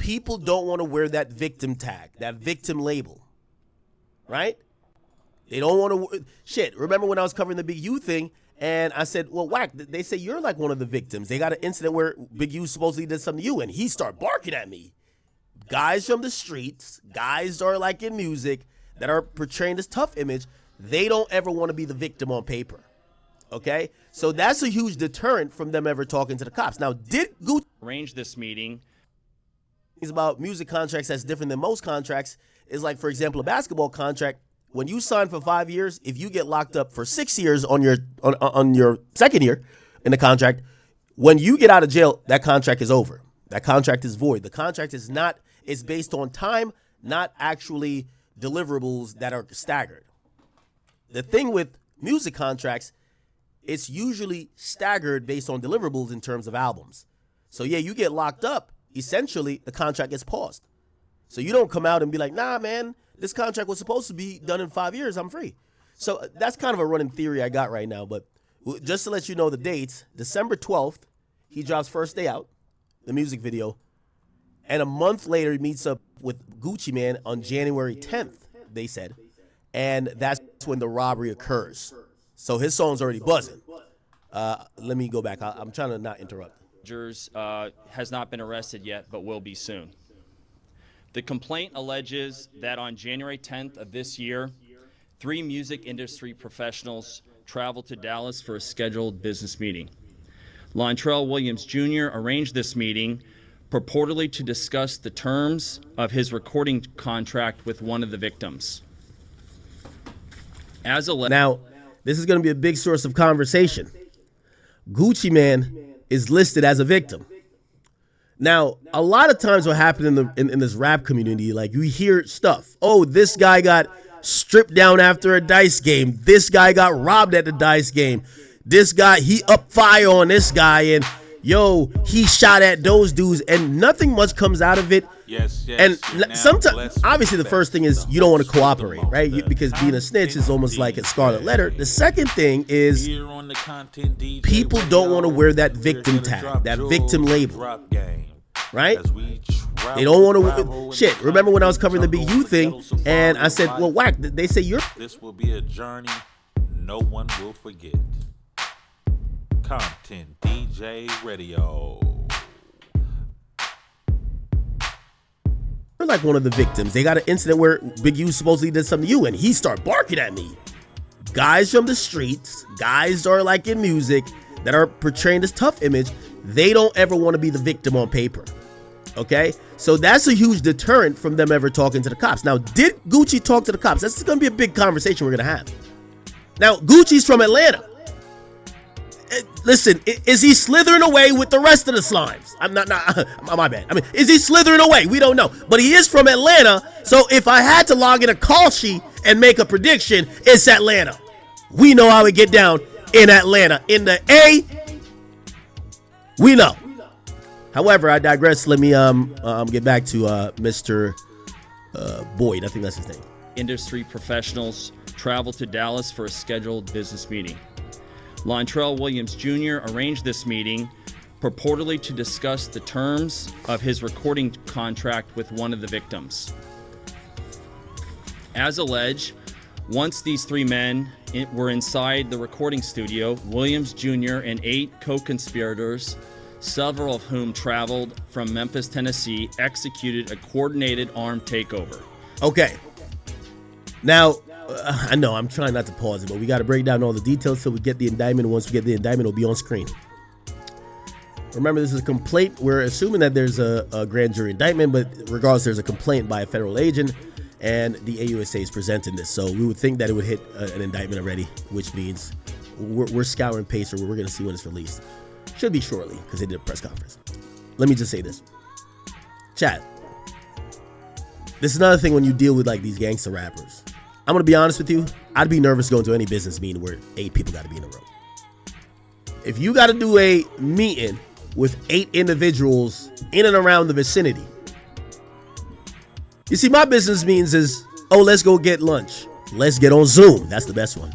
people don't want to wear that victim tag, that victim label, right? They don't want to. Shit, remember when I was covering the Big U thing, and I said, well, Whack, they say you're like one of the victims. They got an incident where Big U supposedly did something to you, and he started barking at me. Guys from the streets, guys are like in music that are portraying this tough image, they don't ever want to be the victim on paper. Okay? So that's a huge deterrent from them ever talking to the cops. Now, did Gucci arrange this meeting? Things about music contracts that's different than most contracts is like, for example, a basketball contract. When you sign for 5 years, if you get locked up for 6 years on your second year in the contract, when you get out of jail, that contract is over. That contract is void. The contract is not, it's based on time, not actually deliverables that are staggered. The thing with music contracts, it's usually staggered based on deliverables in terms of albums. So yeah, you get locked up, essentially the contract gets paused. So you don't come out and be like, nah, man, this contract was supposed to be done in 5 years, I'm free. So that's kind of a running theory I got right now. But just to let you know the dates, December 12th, he drops First Day Out, the music video. And a month later, he meets up with Gucci Mane on January 10th, they said. And that's when the robbery occurs. So his song's already buzzing. Let me go back. I'm trying to not interrupt. Has not been arrested yet, but will be soon. The complaint alleges that on January 10th of this year, 3 music industry professionals traveled to Dallas for a scheduled business meeting. Lontrell Williams Jr. arranged this meeting purportedly to discuss the terms of his recording contract with one of the victims. Now, this is going to be a big source of conversation. Gucci Mane is listed as a victim. Now, a lot of times what happened in this rap community, like you hear stuff. Oh, this guy got stripped down after a dice game. This guy got robbed at the dice game. This guy, he up fire on this guy. And, yo, he shot at those dudes. And nothing much comes out of it. Yes. And sometimes, obviously, the first thing is you don't want to cooperate, right? Because being a snitch is almost like a scarlet letter. The second thing is people don't want to wear that victim tag, that victim label. Right? They don't want to. Shit. Remember when I was covering the Big U thing, and I said, well, Whack, they say you're. This will be a journey no one will forget. Content DJ Radio. You're like one of the victims. They got an incident where Big U supposedly did something to you, and he started barking at me. Guys from the streets, guys are like in music that are portraying this tough image. They don't ever want to be the victim on paper. Okay? So that's a huge deterrent from them ever talking to the cops. Now, did Gucci talk to the cops? That's going to be a big conversation we're going to have. Now, Gucci's from Atlanta. Listen, is he slithering away with the rest of the slimes? My bad. I mean, is he slithering away? We don't know. But he is from Atlanta. So if I had to log in a call sheet and make a prediction, it's Atlanta. We know how we get down in Atlanta. In the A, we know. However, I digress. Let me get back to Mr. Boyd. I think that's his name. Industry professionals traveled to Dallas for a scheduled business meeting. Lontrell Williams Jr. arranged this meeting purportedly to discuss the terms of his recording contract with one of the victims. As alleged, once these 3 men were inside the recording studio, Williams Jr. and 8 co-conspirators, several of whom traveled from Memphis, Tennessee, executed a coordinated armed takeover. Okay. Now, I know I'm trying not to pause it, but we got to break down all the details so we get the indictment. Once we get the indictment, it'll be on screen. Remember, this is a complaint. We're assuming that there's a grand jury indictment, but regardless, there's a complaint by a federal agent, and the AUSA is presenting this. So we would think that it would hit an indictment already, which means we're scouring Pacer. We're going to see when it's released. Should be shortly, because they did a press conference. Let me just say this. Chat. This is another thing when you deal with like these gangster rappers. I'm going to be honest with you. I'd be nervous going to any business meeting where 8 people got to be in a room. If you got to do a meeting with 8 individuals in and around the vicinity. You see, my business means is, oh, let's go get lunch. Let's get on Zoom. That's the best one.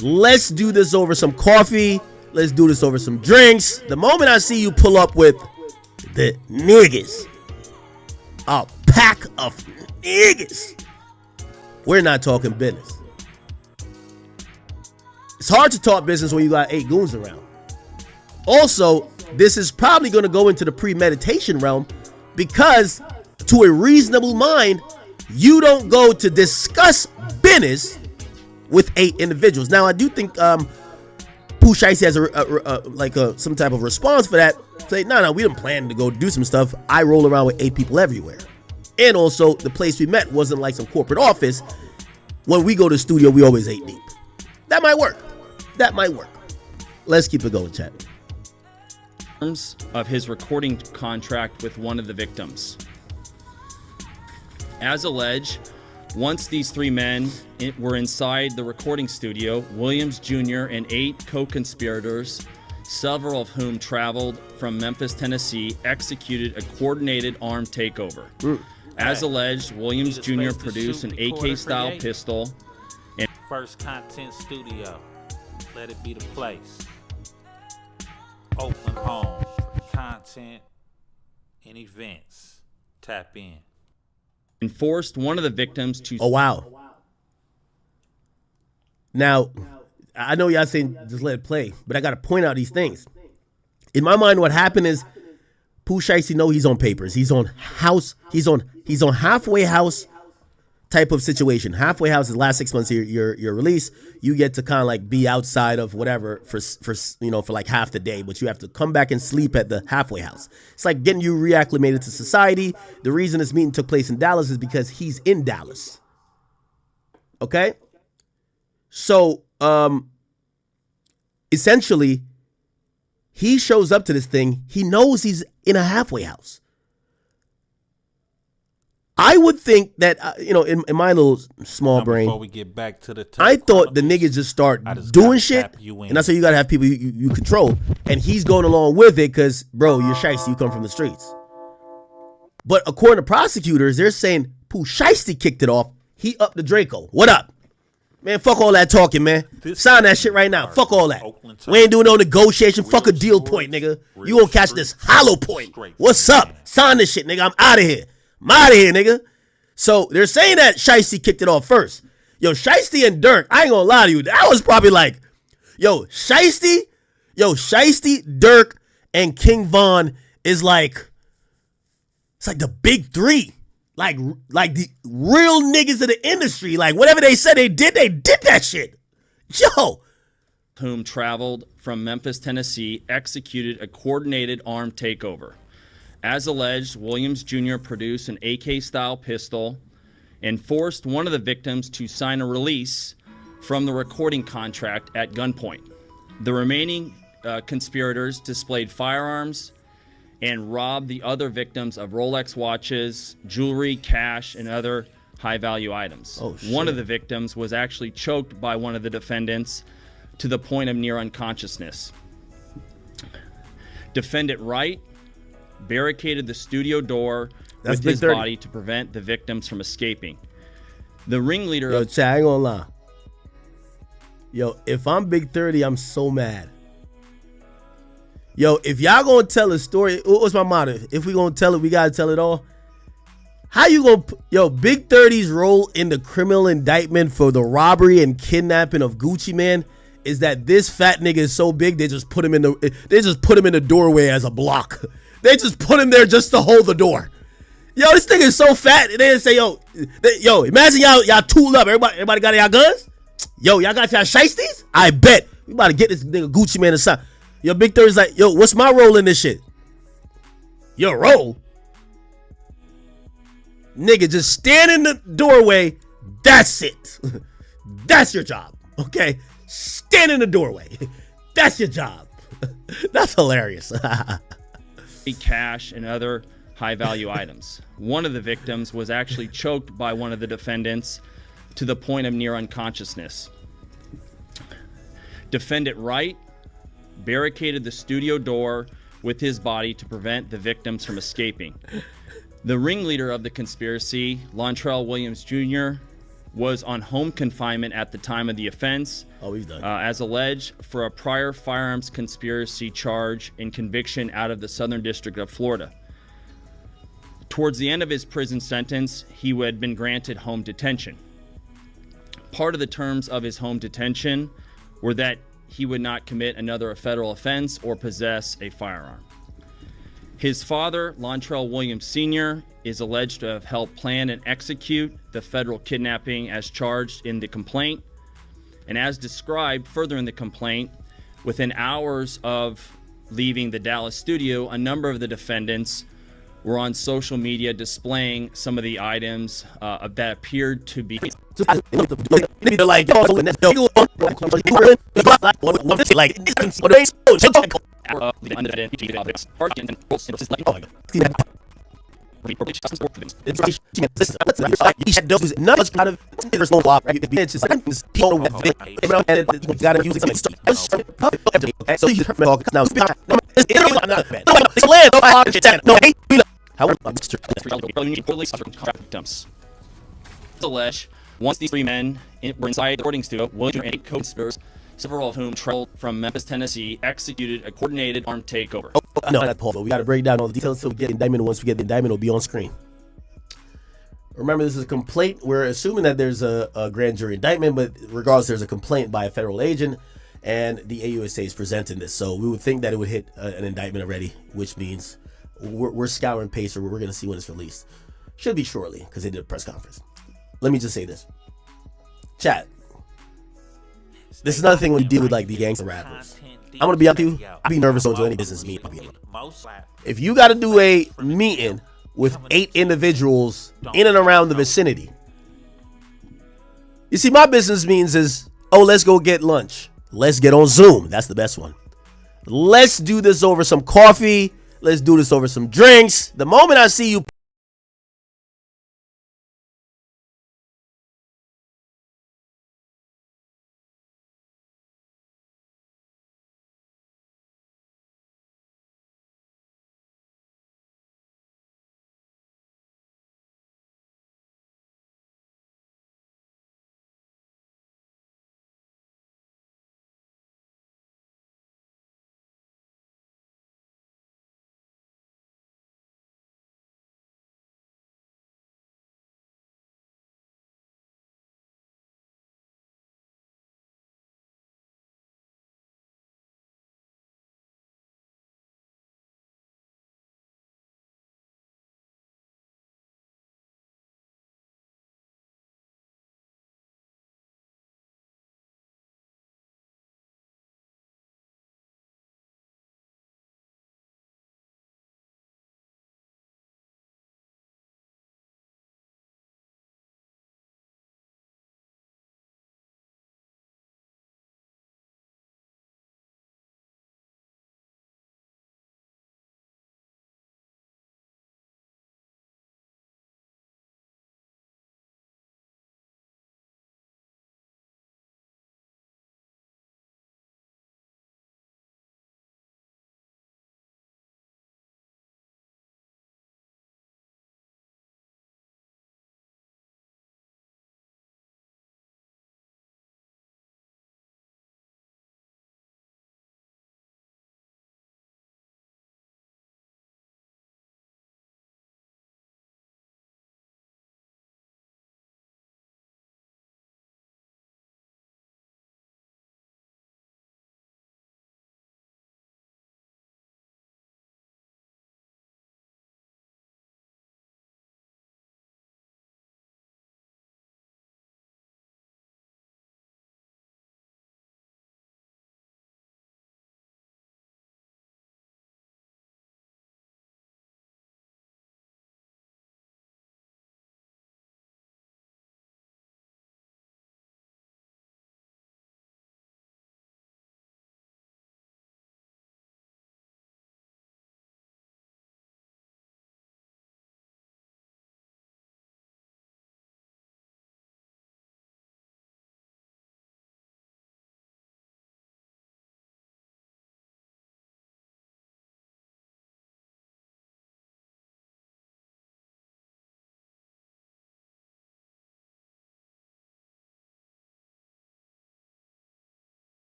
Let's do this over some coffee. Let's do this over some drinks. The moment I see you pull up with the niggas, A pack of niggas. We're not talking business. It's hard to talk business when you got 8 goons around. Also, this is probably going to go into the premeditation realm because to a reasonable mind, you don't go to discuss business with 8 individuals. Now, I do think Pooh Shiesty has some type of response for that. Say, no, we didn't plan to go do some stuff. I roll around with 8 people everywhere. And also, the place we met wasn't like some corporate office. When we go to the studio, we always 8 deep. That might work. Let's keep it going, chat. Terms of his recording contract with one of the victims. As alleged, once these 3 men were inside the recording studio, Williams Jr. and 8 co-conspirators, several of whom traveled from Memphis, Tennessee, executed a coordinated armed takeover. As alleged, Williams Jr. produced an AK-style pistol. First Content Studio. Let it be the place. Oakland home for content and events. Tap in. And forced one of the victims to... Oh, wow. Now, I know y'all saying just let it play, but I got to point out these things. In my mind, what happened is Pooh Shiesty know he's on papers. He's on halfway house type of situation. Halfway house is the last 6 months of your release. You get to kind of like be outside of whatever for like half the day, but you have to come back and sleep at the halfway house. It's like getting you reacclimated to society. The reason this meeting took place in Dallas is because he's in Dallas. Okay? So, essentially, he shows up to this thing. He knows he's in a halfway house. I would think that, in my little small brain, before we get back to the I thought the niggas just start doing shit, and that's why you gotta have people you control, and he's going along with it because, bro, you're shiesty, you come from the streets. But according to prosecutors, they're saying Pooh Shiesty kicked it off. He upped the Draco. What up? Man, fuck all that talking, man. Sign that shit right now. Fuck all that. We ain't doing no negotiation. Fuck a deal point, nigga. You gonna catch this hollow point. What's up? Sign this shit, nigga. I'm out of here. I'm out of here, nigga. So they're saying that Shiesty kicked it off first. Yo, Shiesty and Dirk, I ain't gonna lie to you. That was probably like, Shiesty, Dirk, and King Von is like, it's like the big 3. Like the real niggas of the industry. Like whatever they said they did that shit. Yo. Whom traveled from Memphis, Tennessee, executed a coordinated armed takeover. As alleged, Williams Jr. produced an AK-style pistol and forced one of the victims to sign a release from the recording contract at gunpoint. The remaining conspirators displayed firearms and robbed the other victims of Rolex watches, jewelry, cash, and other high-value items. Oh, shit. One of the victims was actually choked by one of the defendants to the point of near unconsciousness. Defendant Wright barricaded the studio door with his body to prevent the victims from escaping. The ringleader Yo, chat, I ain't gonna lie. Yo, if I'm Big 30, I'm so mad. Yo, if y'all gonna tell a story, what's my motto? If we gonna tell it, we gotta tell it all. How you gonna, Big 30's role in the criminal indictment for the robbery and kidnapping of Gucci Man is that this fat nigga is so big they just put him in the doorway as a block. They just put him there just to hold the door. Yo, this nigga is so fat. And they didn't say, imagine y'all tooled up. Everybody got y'all guns? Yo, y'all got y'all shiesties? I bet. We about to get this nigga Gucci Man aside. Yo, Big 30's like, what's my role in this shit? Your role? Nigga, just stand in the doorway. That's it. That's your job. Okay? Stand in the doorway. That's your job. That's hilarious. Cash and other high-value items. One of the victims was actually choked by one of the defendants to the point of near unconsciousness. Defendant Wright barricaded the studio door with his body to prevent the victims from escaping. The ringleader of the conspiracy, Lontrell Williams Jr., was on home confinement at the time of the offense. Oh, he's done. As alleged for a prior firearms conspiracy charge and conviction out of the Southern District of Florida. Towards the end of his prison sentence, he had been granted home detention. Part of the terms of his home detention were that he would not commit another federal offense or possess a firearm. His father, Lontrell Williams Sr., is alleged to have helped plan and execute the federal kidnapping as charged in the complaint. And as described further in the complaint, within hours of leaving the Dallas studio, a number of the defendants were on social media displaying some of the items that appeared to be alleged. Once these three men were inside the recording studio, Williams and 8 co-conspirators, several of whom traveled from Memphis, Tennessee, executed a coordinated armed takeover. No, not Paul, but we got to break down all the details until we get the indictment. Once we get the indictment, it'll be on screen. Remember, this is a complaint. We're assuming that there's a grand jury indictment, but regardless, there's a complaint by a federal agent, and the AUSA is presenting this. So we would think that it would hit an indictment already, which means we're scouring Pacer. We're going to see when it's released. Should be shortly, because they did a press conference. Let me just say this. Chat. This is another thing when you deal with like the gangster rappers. I'm going to be honest with you. I'd be nervous going to any business meeting. If you got to do a meeting with 8 individuals in and around the vicinity. You see, my business means is, oh, let's go get lunch. Let's get on Zoom. That's the best one. Let's do this over some coffee. Let's do this over some drinks. The moment I see you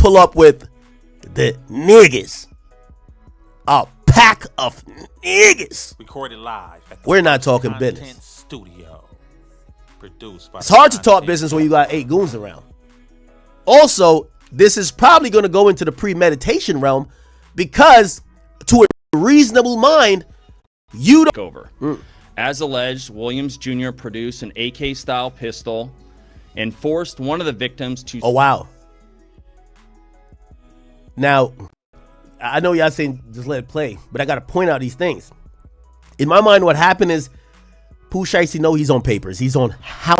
pull up with the niggas. A pack of niggas. Recorded live at the We're not talking Content business. Studio. Produced by It's hard to talk business when you got 8 goons around. Also, this is probably going to go into the premeditation realm because to a reasonable mind, you don't. Over. As alleged, Williams Jr. produced an AK-style pistol and forced one of the victims to... Oh, wow. Now, I know y'all saying just let it play, but I got to point out these things. In my mind, what happened is Pooh Shiesty know he's on papers. He's on how.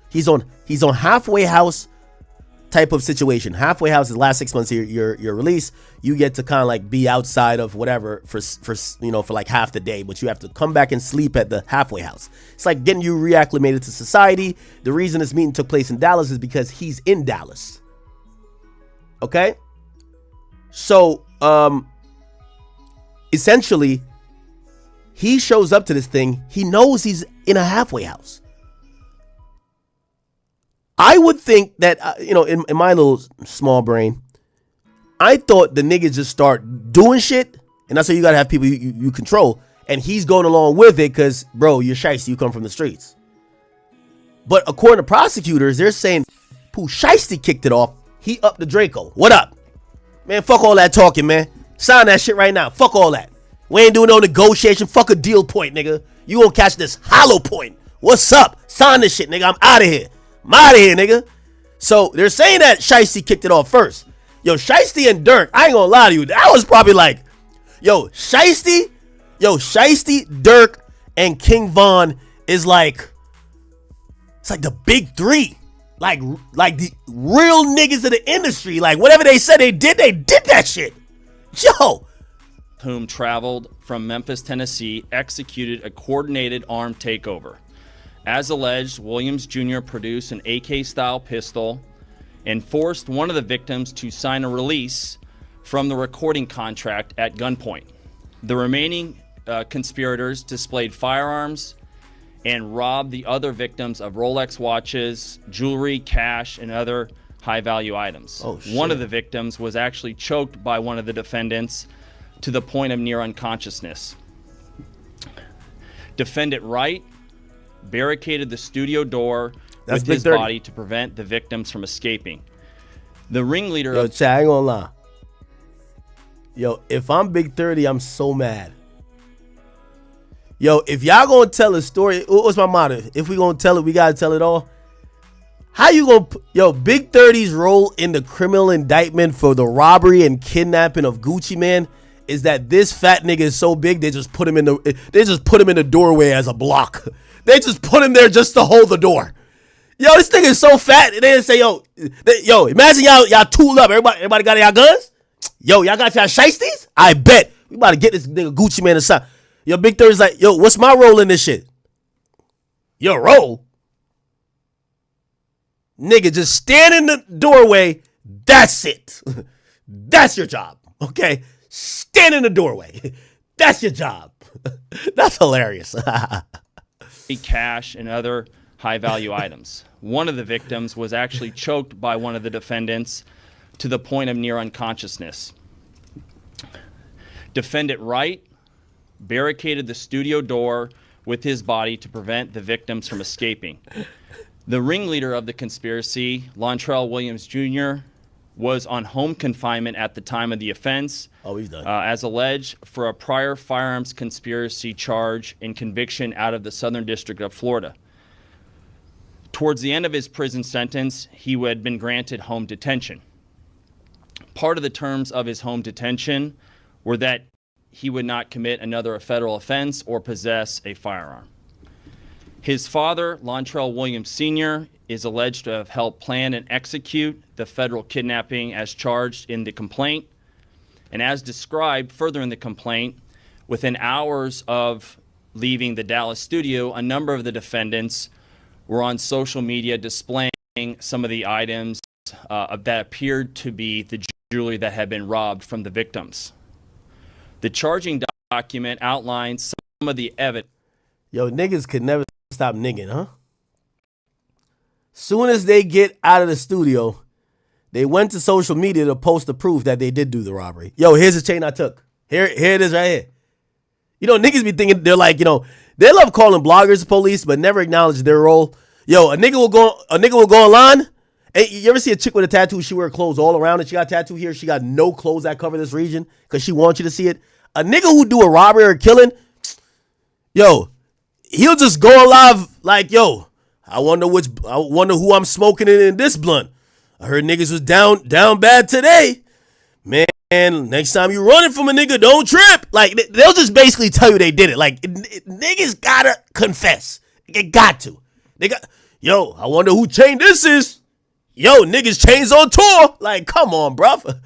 He's on halfway house type of situation. Halfway house is the last 6 months of your release. You get to kind of like be outside of whatever for like half the day, but you have to come back and sleep at the halfway house. It's like getting you reacclimated to society. The reason this meeting took place in Dallas is because he's in Dallas. Okay? So, essentially, he shows up to this thing. He knows he's in a halfway house. I would think that, in my little small brain, I thought the niggas just start doing shit, and that's why you gotta have people you control, and he's going along with it because, bro, you're shiesty, you come from the streets. But according to prosecutors, they're saying Pooh Shiesty kicked it off. He upped the Draco. What up? Man, fuck all that talking, man. Sign that shit right now. Fuck all that. We ain't doing no negotiation. Fuck a deal point, nigga. You gonna catch this hollow point. What's up? Sign this shit, nigga. I'm out of here. I'm out of here, nigga. So they're saying that Shiesty kicked it off first. Yo, Shiesty and Dirk, I ain't gonna lie to you. That was probably like, Shiesty, Dirk, and King Von is like, it's like the big three. Like the real niggas of the industry. Like whatever they said they did that shit. Yo. Whom traveled from Memphis, Tennessee, executed a coordinated armed takeover. As alleged, Williams Jr. produced an AK-style pistol and forced one of the victims to sign a release from the recording contract at gunpoint. The remaining conspirators displayed firearms and robbed the other victims of Rolex watches, jewelry, cash, and other high-value items. Oh, shit. One of the victims was actually choked by one of the defendants to the point of near unconsciousness. Defendant Wright barricaded the studio door with his body to prevent the victims from escaping. The ringleader Yo, Chad, I ain't gonna lie. Yo, if I'm Big 30, I'm so mad. Yo, if y'all gonna tell a story, what's my motto? If we gonna tell it, we gotta tell it all. How you gonna, Big 30's role in the criminal indictment for the robbery and kidnapping of Gucci Man is that this fat nigga is so big they just put him in the doorway as a block. They just put him there just to hold the door. Yo, this nigga is so fat. They didn't say, imagine y'all tooled up. Everybody got y'all guns? Yo, y'all got y'all shiesties? I bet. We about to get this nigga Gucci Man aside. Yo, Big 30's like, what's my role in this shit? Your role? Nigga, just stand in the doorway. That's it. That's your job. Okay? Stand in the doorway. That's your job. That's hilarious. Cash and other high-value items. One of the victims was actually choked by one of the defendants to the point of near unconsciousness. Defendant Wright barricaded the studio door with his body to prevent the victims from escaping. The ringleader of the conspiracy, Lontrell Williams Jr., was on home confinement at the time of the offense. Oh, he's done. As alleged for a prior firearms conspiracy charge and conviction out of the Southern District of Florida. Towards the end of his prison sentence, he had been granted home detention. Part of the terms of his home detention were that he would not commit another federal offense or possess a firearm. His father, Lontrell Williams Sr., is alleged to have helped plan and execute the federal kidnapping as charged in the complaint. And as described further in the complaint, within hours of leaving the Dallas studio, a number of the defendants were on social media displaying some of the items that appeared to be the jewelry that had been robbed from the victims. The charging document outlines some of the evidence. Yo, niggas could never stop nigging, huh? Soon as they get out of the studio, they went to social media to post the proof that they did do the robbery. Yo, here's the chain I took. Here it is right here. You know, niggas be thinking, they're like, you know, they love calling bloggers police, but never acknowledge their role. Yo, a nigga will go online. Hey, you ever see a chick with a tattoo? She wear clothes all around and she got a tattoo here. She got no clothes that cover this region because she wants you to see it. A nigga who do a robbery or a killing, yo, he'll just go live like, yo, I wonder who I'm smoking in this blunt. I heard niggas was down bad today. Man, next time you running from a nigga, don't trip. Like, they'll just basically tell you they did it. Like, niggas gotta confess. They got to. Yo, I wonder who chain this is. Yo, niggas chains on tour. Like, come on, bruv.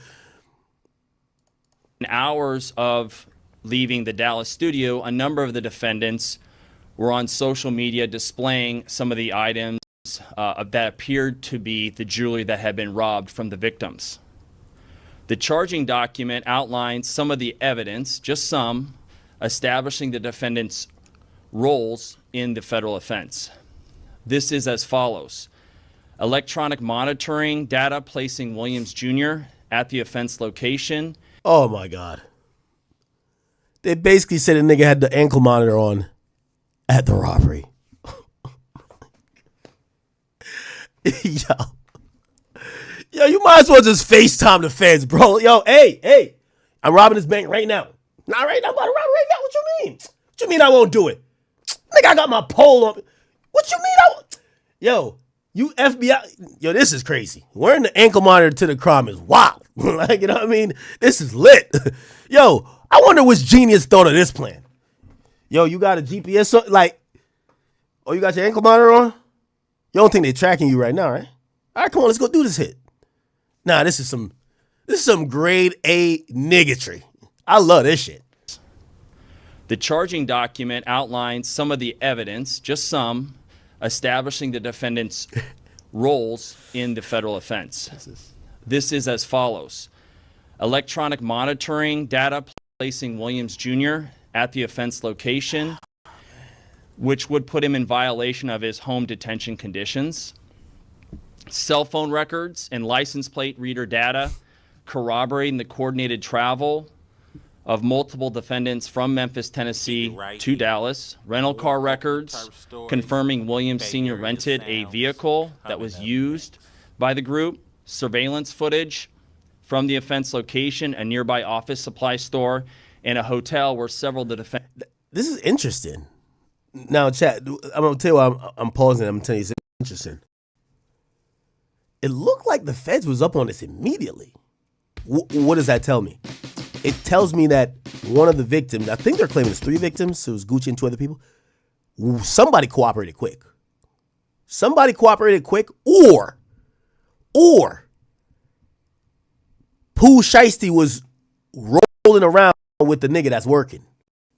In hours of leaving the Dallas studio, a number of the defendants were on social media displaying some of the items that appeared to be the jewelry that had been robbed from the victims. The charging document outlines some of the evidence, just some, establishing the defendants' roles in the federal offense. This is as follows. Electronic monitoring data placing Williams Jr. at the offense location. Oh my God. They basically said a nigga had the ankle monitor on at the robbery. Yo, you might as well just FaceTime the feds, bro. Yo, hey, I'm robbing this bank right now. Not right now, I'm about to rob right now. What you mean? What you mean I won't do it? Nigga, I got my pole on. What you mean I won't? Yo, you FBI. Yo, this is crazy. Wearing the ankle monitor to the crime is wild. Like, you know what I mean? This is lit. Yo, I wonder which genius thought of this plan. Yo, you got a GPS, like, oh, you got your ankle monitor on? You don't think they're tracking you right now, right? All right, come on, let's go do this hit. Nah, this is some grade A niggatry. I love this shit. The charging document outlines some of the evidence, just some, establishing the defendants' roles in the federal offense. This is as follows. Electronic monitoring data placing Williams Jr. at the offense location, which would put him in violation of his home detention conditions. Cell phone records and license plate reader data corroborating the coordinated travel of multiple defendants from Memphis, Tennessee to Dallas. Rental car records confirming Williams Sr. rented a vehicle that was used by the group. Surveillance footage from the offense location, a nearby office supply store, and a hotel where several of the defendants. This is interesting. Now, chat, I'm going to tell you why I'm pausing. I'm going to tell you it's interesting. It looked like the feds was up on this immediately. What does that tell me? It tells me that one of the victims, I think they're claiming it's 3 victims, so it was Gucci and 2 other people. Somebody cooperated quick. Or Pooh Shiesty was rolling around with the nigga that's working.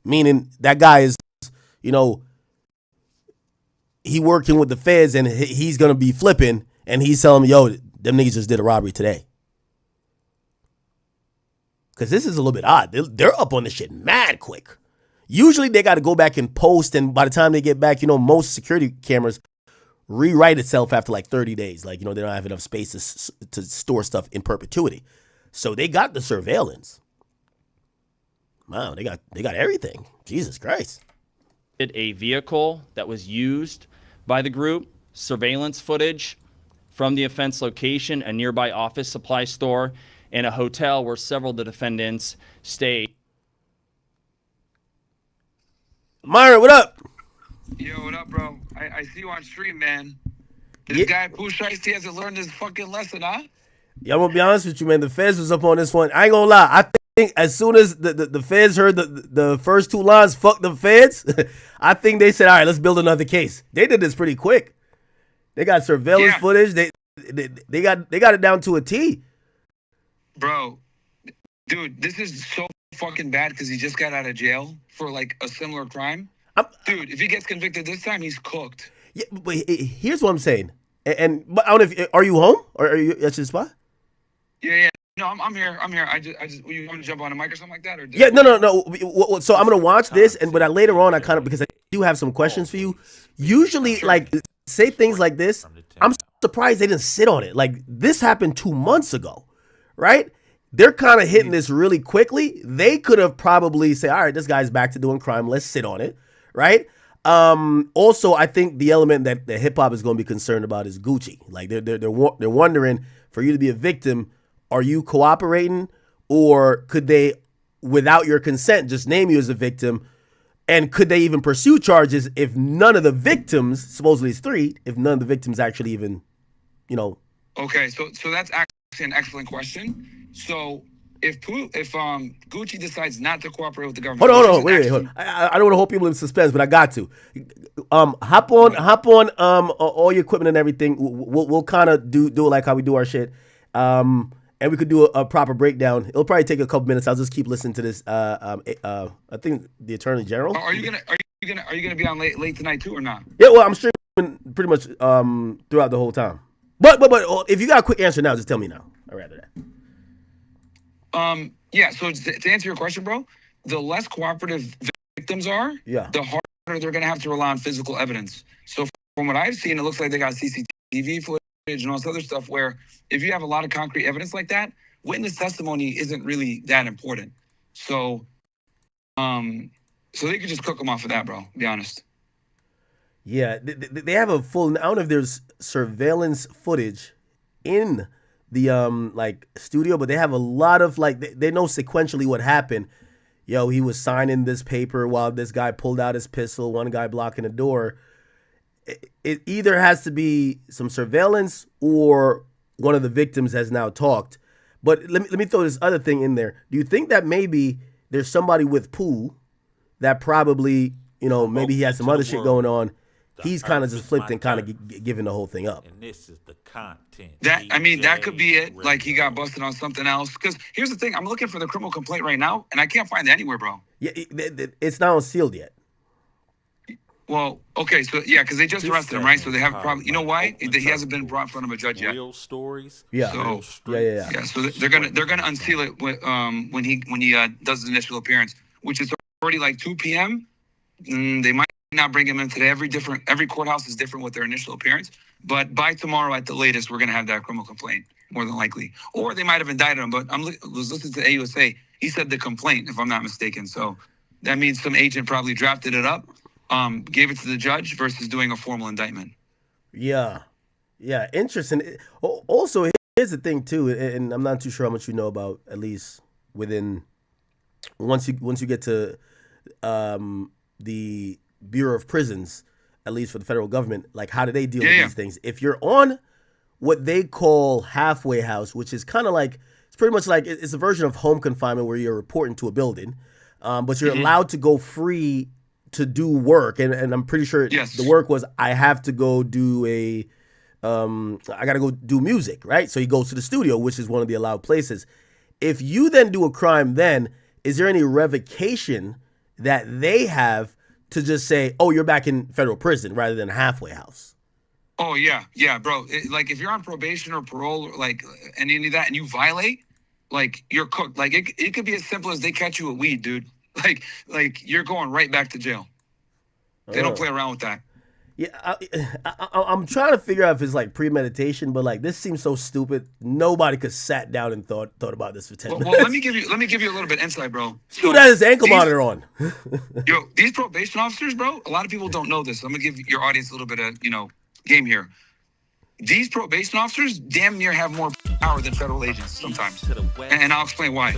Meaning that guy is, you know, he working with the feds and he's going to be flipping and he's telling me, yo, them niggas just did a robbery today. Because this is a little bit odd. They're up on this shit mad quick. Usually they got to go back and post, and by the time they get back, you know, most security cameras rewrite itself after like 30 days. Like, you know, they don't have enough space to store stuff in perpetuity. So they got the surveillance. Wow, they got everything. Jesus Christ. A vehicle that was used by the group, surveillance footage from the offense location, a nearby office supply store, and a hotel where several of the defendants stayed. Myron, what up? Yo, what up, bro? I see you on stream, man. This guy, Pooh Shiesty, hasn't learned his fucking lesson, huh? Yeah, I'm going to be honest with you, man. The feds was up on this one. I ain't going to lie. I think as soon as the feds heard the first two lines, fuck the feds, I think they said, all right, let's build another case. They did this pretty quick. They got surveillance footage. They got it down to a T. Bro, dude, this is so fucking bad because he just got out of jail for like a similar crime. Dude, if he gets convicted this time, he's cooked. Yeah, but here's what I'm saying. But I don't know if are you home or are you at your spot? Yeah. No, I'm here. I just. You want to jump on a mic or something like that? Or Yeah, no. So I'm gonna watch this, but later on, I kind of because I do have some questions for you. Usually, like say things like this. I'm surprised they didn't sit on it. Like this happened 2 months ago, right? They're kind of hitting this really quickly. They could have probably say, all right, this guy's back to doing crime. Let's sit on it, right? Also, I think the element that hip hop is going to be concerned about is Gucci. Like they're wondering, for you to be a victim, are you cooperating, or could they, without your consent, just name you as a victim? And could they even pursue charges if none of the victims, supposedly it's 3, if none of the victims actually even, Okay, so that's actually an excellent question. So if Gucci decides not to cooperate with the government, hold on, wait. I don't want to hold people in suspense, but I got to. Hop on all your equipment and everything. We'll kind of do it like how we do our shit. And we could do a proper breakdown. It'll probably take a couple minutes. I'll just keep listening to this. I think the Attorney General. Are you gonna be on late tonight too or not? Yeah, well, I'm streaming pretty much throughout the whole time. But if you got a quick answer now, just tell me now. I'd rather that. Yeah. So to answer your question, bro, the less cooperative victims are, the harder they're gonna have to rely on physical evidence. So from what I've seen, it looks like they got CCTV footage and all this other stuff where if you have a lot of concrete evidence like that, witness testimony isn't really that important. So they could just cook them off of that, bro, to be honest. Yeah, they have a full, I don't know if there's surveillance footage in the studio, but they have a lot of they know sequentially what happened. Yo, he was signing this paper while this guy pulled out his pistol, one guy blocking the door. It either has to be some surveillance or one of the victims has now talked. But let me throw this other thing in there. Do you think that maybe there's somebody with Pooh that probably, maybe he has some other shit going on? He's kind of just flipped and kind of giving the whole thing up. And this is the content. That could be it. Like he got busted on something else. Because here's the thing. I'm looking for the criminal complaint right now, and I can't find it anywhere, bro. Yeah, it's not unsealed yet. Well, okay, so yeah, because they just arrested him, right? So they have probably, you know why? He hasn't been brought in front of a judge yet. Real stories. Yeah. So, Yeah. So they're gonna unseal it when he does his initial appearance, which is already like 2 p.m. They might not bring him in today. Every courthouse is different with their initial appearance, but by tomorrow at the latest, we're gonna have that criminal complaint more than likely, or they might have indicted him. But I was listening to AUSA. He said the complaint, if I'm not mistaken. So that means some agent probably drafted it up. Gave it to the judge versus doing a formal indictment. Yeah, interesting. Also, here's the thing too, and I'm not too sure how much you know about, at least within once you get to the Bureau of Prisons, at least for the federal government, like how do they deal with these things? If you're on what they call halfway house, which is kind of like, it's pretty much like it's a version of home confinement where you're reporting to a building, but you're allowed to go free to do work, and I'm pretty sure the work was I have to go do I gotta go do music, right? So he goes to the studio, which is one of the allowed places. If you then do a crime, then is there any revocation that they have to just say, oh, you're back in federal prison rather than halfway house? Oh yeah, bro. Like if you're on probation or parole or like any of that, and you violate, like you're cooked. Like it could be as simple as they catch you with weed, dude. Like you're going right back to jail. They don't play around with that. Yeah, I'm trying to figure out if it's like premeditation, but like this seems so stupid. Nobody could sat down and thought about this for 10 minutes. Well, let me give you a little bit of insight, bro. Dude, that is ankle monitor on. Yo, these probation officers, bro. A lot of people don't know this. I'm gonna give your audience a little bit of game here. These probation officers damn near have more power than federal agents sometimes, and I'll explain why.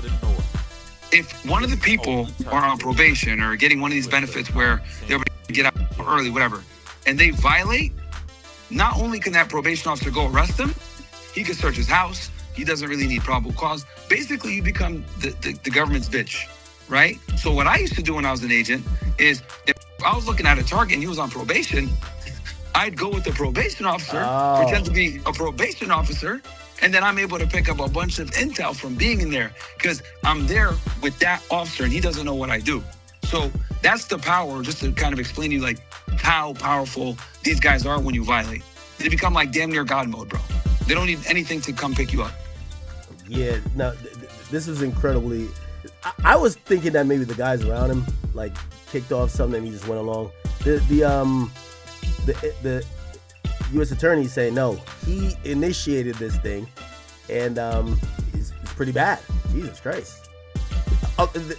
If one of the people are on probation or getting one of these benefits where they'll get out early, whatever, and they violate, not only can that probation officer go arrest them, he could search his house, he doesn't really need probable cause. Basically, you become the government's bitch, right? So what I used to do when I was an agent is if I was looking at a target and he was on probation, I'd go with the probation officer, pretend to be a probation officer, and then I'm able to pick up a bunch of intel from being in there because I'm there with that officer and he doesn't know what I do. So that's the power, just to kind of explain to you like how powerful these guys are when you violate. They become like damn near God mode, bro. They don't need anything to come pick you up. Yeah, no, this was incredibly. I was thinking that maybe the guys around him like kicked off something and he just went along. The U.S. attorney saying no, he initiated this thing, and it's pretty bad. Jesus Christ.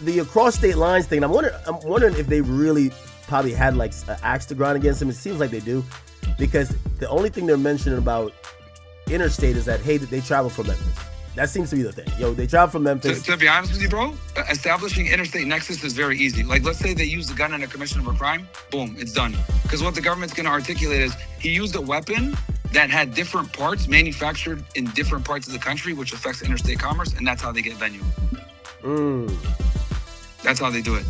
The across state lines thing. I'm wondering if they really probably had like an axe to grind against him. It seems like they do, because the only thing they're mentioning about interstate is that hey, they travel from Memphis. That seems to be the thing. Yo, they travel from Memphis. To be honest with you, bro, establishing interstate nexus is very easy. Like, let's say they use the gun in a commission of a crime. Boom, it's done. Because what the government's going to articulate is he used a weapon that had different parts manufactured in different parts of the country, which affects interstate commerce, and that's how they get venue. That's how they do it.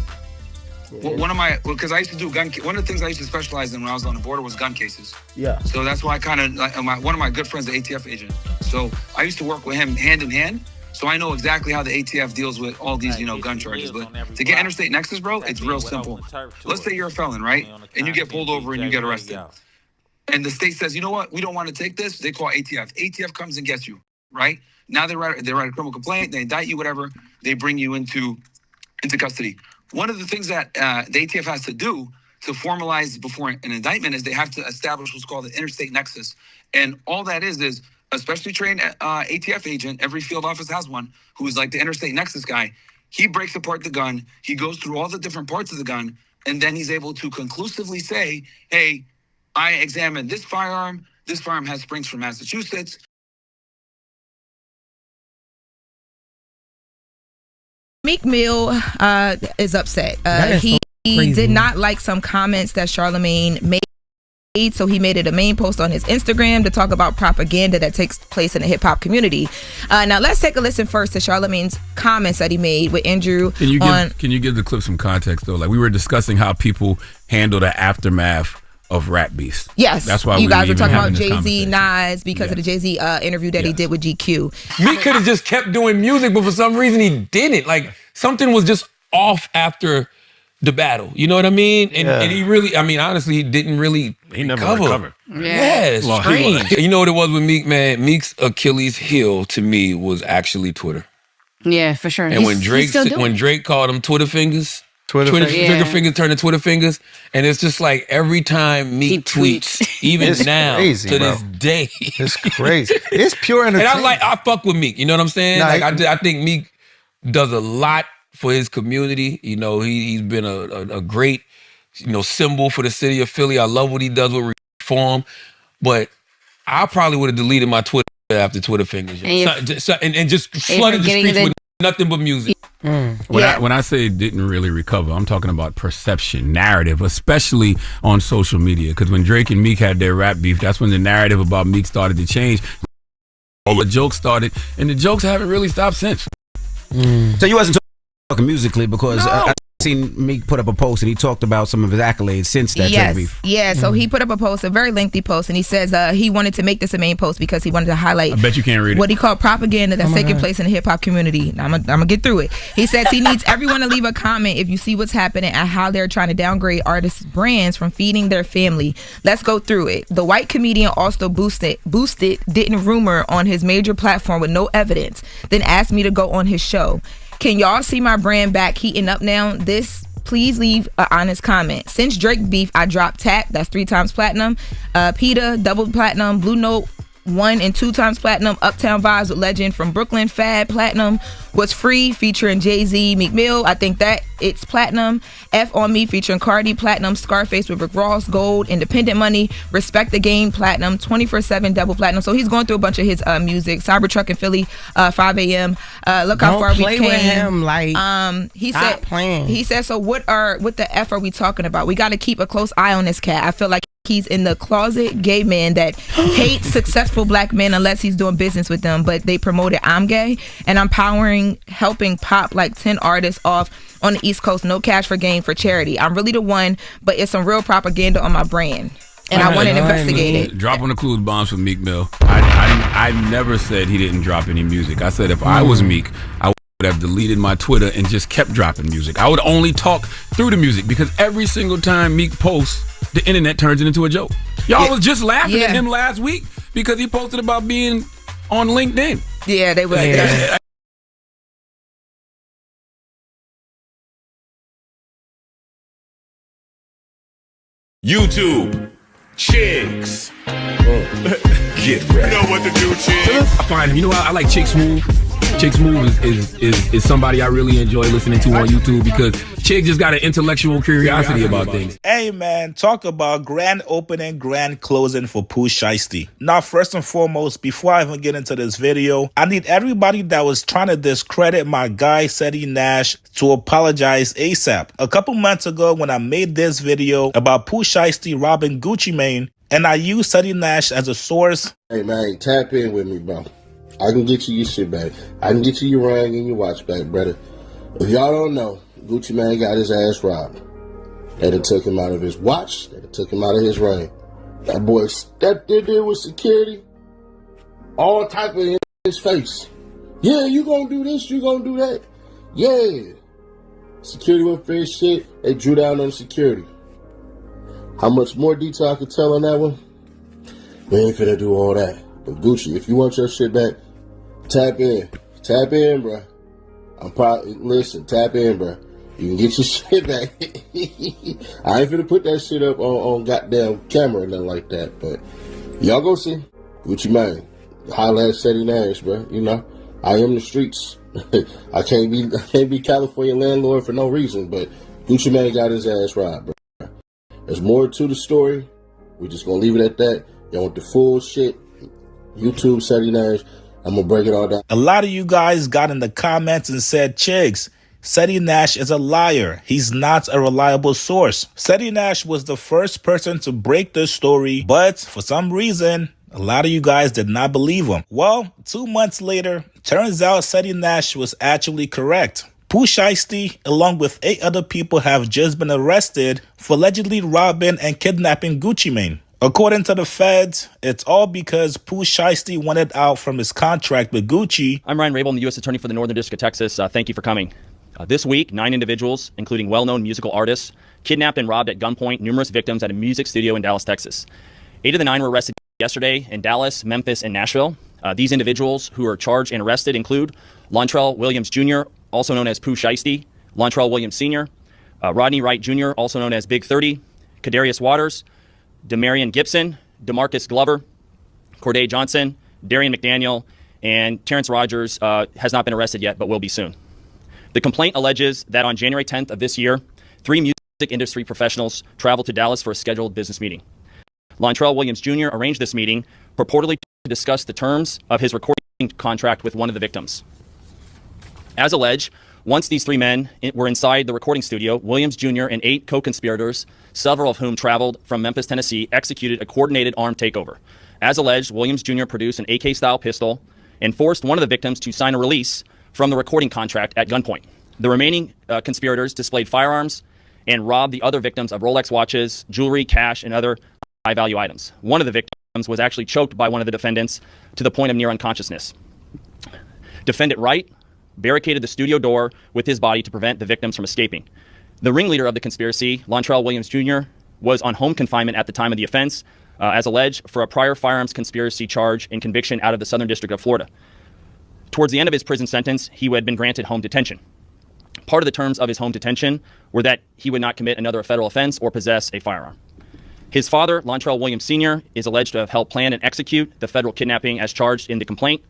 Yeah. Because I used to do one of the things I used to specialize in when I was on the border was gun cases. Yeah. So that's why I kind of, one of my good friends, the ATF agent. So I used to work with him hand in hand. So I know exactly how the ATF deals with all these, gun charges. But to get interstate nexus, bro, it's real simple. Let's say you're a felon, right? And you get pulled over and you get arrested. And the state says, you know what? We don't want to take this. They call ATF. ATF comes and gets you, right? Now they write a criminal complaint. They indict you, whatever. They bring you into custody. One of the things that the ATF has to do to formalize before an indictment is they have to establish what's called an interstate nexus. And all that is a specially trained ATF agent, every field office has one, who is like the interstate nexus guy. He breaks apart the gun. He goes through all the different parts of the gun. And then he's able to conclusively say, hey, I examined this firearm. This firearm has springs from Massachusetts. Meek Mill is upset. He did not like some comments that Charlamagne made, so he made it a main post on his Instagram to talk about propaganda that takes place in the hip hop community. Now let's take a listen first to Charlamagne's comments that he made with Andrew. Can you give the clip some context though? Like we were discussing how people handle the aftermath of rap beefs. Yes, that's why you guys were talking about Jay-Z, Nas, because of the Jay-Z interview that he did with GQ. Meek could have just kept doing music, but for some reason he didn't. Like something was just off after the battle. You know what I mean? And he really, honestly, he didn't really never recovered. Yeah, it's strange. You know what it was with Meek, man? Meek's Achilles heel to me was actually Twitter. Yeah, for sure. And when Drake called him Twitter fingers, Trigger fingers turn to Twitter fingers, and it's just like every time Meek tweets, even it's now crazy, to bro. this day, it's crazy. It's pure entertainment. And I fuck with Meek. You know what I'm saying? Nah, I think Meek does a lot for his community. You know, he's been a great, symbol for the city of Philly. I love what he does with reform, but I probably would have deleted my Twitter after Twitter fingers, and just flooded the streets with nothing but music. When I say it didn't really recover, I'm talking about perception, narrative, especially on social media. Because when Drake and Meek had their rap beef, that's when the narrative about Meek started to change. All the jokes started, and the jokes haven't really stopped since. So you wasn't talking musically because I seen Meek put up a post and he talked about some of his accolades since that Drake beef. Yeah, so he put up a post, a very lengthy post, and he says he wanted to make this a main post because he wanted to highlight I bet you can't read what it. he called propaganda that's taking place in the hip hop community. Now, I'm gonna get through it. He says he needs everyone to leave a comment if you see what's happening and how they're trying to downgrade artists' brands from feeding their family. Let's go through it. The white comedian also boosted didn't rumor on his major platform with no evidence, then asked me to go on his show. Can y'all see my brand back heating up now? Please leave an honest comment. Since Drake beef, I dropped Tap, that's 3 times platinum, PETA, double platinum, Blue Note, 1 and 2 times platinum, Uptown Vibes with Legend from Brooklyn, Fab, platinum, Was Free featuring Jay-Z, Meek Mill, I think that it's platinum, F on Me featuring Cardi, platinum, Scarface with Rick Ross, gold, Independent Money, Respect the Game, platinum, 24/7 double platinum. So he's going through a bunch of his music. Cybertruck in Philly, 5 a.m. Look how far we came. With him, like he stop said playing. He said, so what the F are we talking about? We got to keep a close eye on this cat. I feel like he's in the closet gay man that hates successful black men unless he's doing business with them, but they promoted I'm gay, and I'm helping pop like 10 artists off on the East Coast, no cash for gain for charity. I'm really the one, but it's some real propaganda on my brand, and I want to investigate it. Drop on the clues bombs for Meek Mill. I never said he didn't drop any music. I said if I was Meek, I would have deleted my Twitter and just kept dropping music. I would only talk through the music, because every single time Meek posts, the internet turns it into a joke. Y'all was just laughing at him last week because he posted about being on LinkedIn. Yeah, they were. Yeah. YouTube, chicks. Get ready. You know what to do, chicks. I find him. You know, I like Chick Smooth. Chick Smooth is somebody I really enjoy listening to on YouTube, because Chick just got an intellectual curiosity about things. Hey man, talk about grand opening, grand closing for Pooh Shiesty. Now, first and foremost, before I even get into this video, I need everybody that was trying to discredit my guy Seti Nash to apologize ASAP. A couple months ago, when I made this video about Pooh Shiesty robbing Gucci Mane, and I used Seti Nash as a source. Hey man, tap in with me, bro. I can get you your shit back. I can get you your ring and your watch back, brother. If y'all don't know, Gucci Mane got his ass robbed. They done took him out of his watch. They done took him out of his ring. That boy stepped in there with security, all type of in his face. Yeah, you gonna do this, you gonna do that. Yeah. Security went for his shit. They drew down on security. How much more detail I could tell on that one? We ain't finna do all that. But Gucci, if you want your shit back, tap in. Tap in, bro. Listen, tap in, bro. You can get your shit back. I ain't finna put that shit up on goddamn camera or nothing like that. But y'all go see. Gucci Mane. Holla at Seti Nash, bro. You know, I am the streets. I can't be California landlord for no reason, but Gucci Mane got his ass robbed, bro. There's more to the story. We just gonna leave it at that. Y'all want the full shit? YouTube, Seti Nash. I'm gonna break it all down. A lot of you guys got in the comments and said, Chigs, Seti Nash is a liar. He's not a reliable source. Seti Nash was the first person to break this story, but for some reason, a lot of you guys did not believe him. Well, 2 months later, turns out Seti Nash was actually correct. Pooh Shiesty, along with 8 other people, have just been arrested for allegedly robbing and kidnapping Gucci Mane. According to the feds, it's all because Pooh Shiesty wanted out from his contract with Gucci. I'm Ryan Rabel, I'm the U.S. Attorney for the Northern District of Texas. Thank you for coming. This week, 9 individuals, including well-known musical artists, kidnapped and robbed at gunpoint numerous victims at a music studio in Dallas, Texas. 8 of the 9 were arrested yesterday in Dallas, Memphis, and Nashville. These individuals who are charged and arrested include Lontrell Williams Jr., also known as Pooh Shiesty, Lontrell Williams Sr., Rodney Wright Jr., also known as Big 30, Kadarius Waters, Demarion Gibson, DeMarcus Glover, Corday Johnson, Darian McDaniel, and Terrence Rogers has not been arrested yet, but will be soon. The complaint alleges that on January 10th of this year, 3 music industry professionals traveled to Dallas for a scheduled business meeting. Lontrell Williams Jr. arranged this meeting purportedly to discuss the terms of his recording contract with one of the victims. As alleged, once these 3 men were inside the recording studio, Williams Jr. and 8 co-conspirators, several of whom traveled from Memphis, Tennessee, executed a coordinated armed takeover. As alleged, Williams Jr. produced an AK-style pistol and forced one of the victims to sign a release from the recording contract at gunpoint. The remaining conspirators displayed firearms and robbed the other victims of Rolex watches, jewelry, cash, and other high-value items. One of the victims was actually choked by one of the defendants to the point of near unconsciousness. Defendant Wright barricaded the studio door with his body to prevent the victims from escaping. The ringleader of the conspiracy, Lontrell Williams Jr., was on home confinement at the time of the offense, as alleged, for a prior firearms conspiracy charge and conviction out of the Southern District of Florida. Towards the end of his prison sentence, he had been granted home detention. Part of the terms of his home detention were that he would not commit another federal offense or possess a firearm. His father, Lontrell Williams Sr., is alleged to have helped plan and execute the federal kidnapping as charged in the complaint.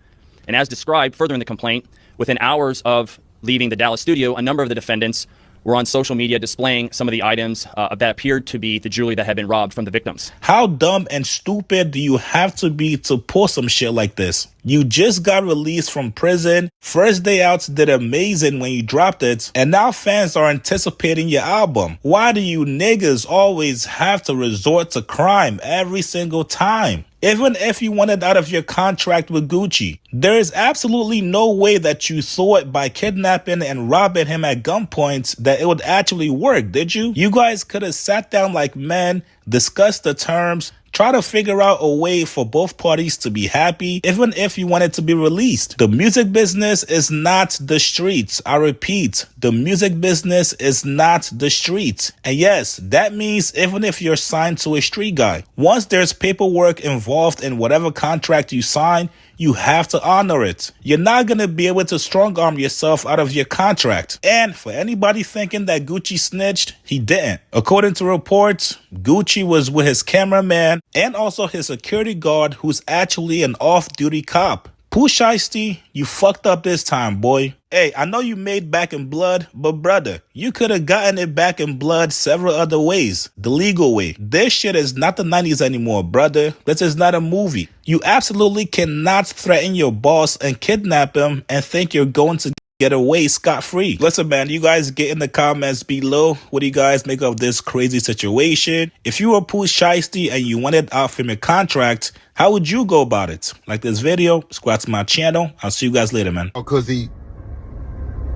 And as described further in the complaint, within hours of leaving the Dallas studio, a number of the defendants were on social media displaying some of the items that appeared to be the jewelry that had been robbed from the victims. How dumb and stupid do you have to be to pull some shit like this? You just got released from prison. First Day Out did amazing when you dropped it, and now fans are anticipating your album. Why do you niggas always have to resort to crime every single time? Even if you wanted out of your contract with Gucci, there is absolutely no way that you thought by kidnapping and robbing him at gunpoint that it would actually work, did you? You guys could have sat down like men, discussed the terms, try to figure out a way for both parties to be happy, even if you wanted to be released. The music business is not the streets. I repeat, the music business is not the streets. And yes, that means even if you're signed to a street guy, once there's paperwork involved in whatever contract you sign, you have to honor it. You're not going to be able to strong-arm yourself out of your contract. And for anybody thinking that Gucci snitched, he didn't. According to reports, Gucci was with his cameraman and also his security guard, who's actually an off-duty cop. Pooh Shiesty, you fucked up this time, boy. Hey, I know you made Back in Blood, but brother, you could have gotten it back in blood several other ways. The legal way. This shit is not the 90s anymore, brother. This is not a movie. You absolutely cannot threaten your boss and kidnap him and think you're going to get away scot-free. Listen, man, you guys get in the comments below. What do you guys make of this crazy situation? If you were Pooh Shiesty and you wanted out from your contract, how would you go about it? Like this video, subscribe to my channel. I'll see you guys later, man. Because he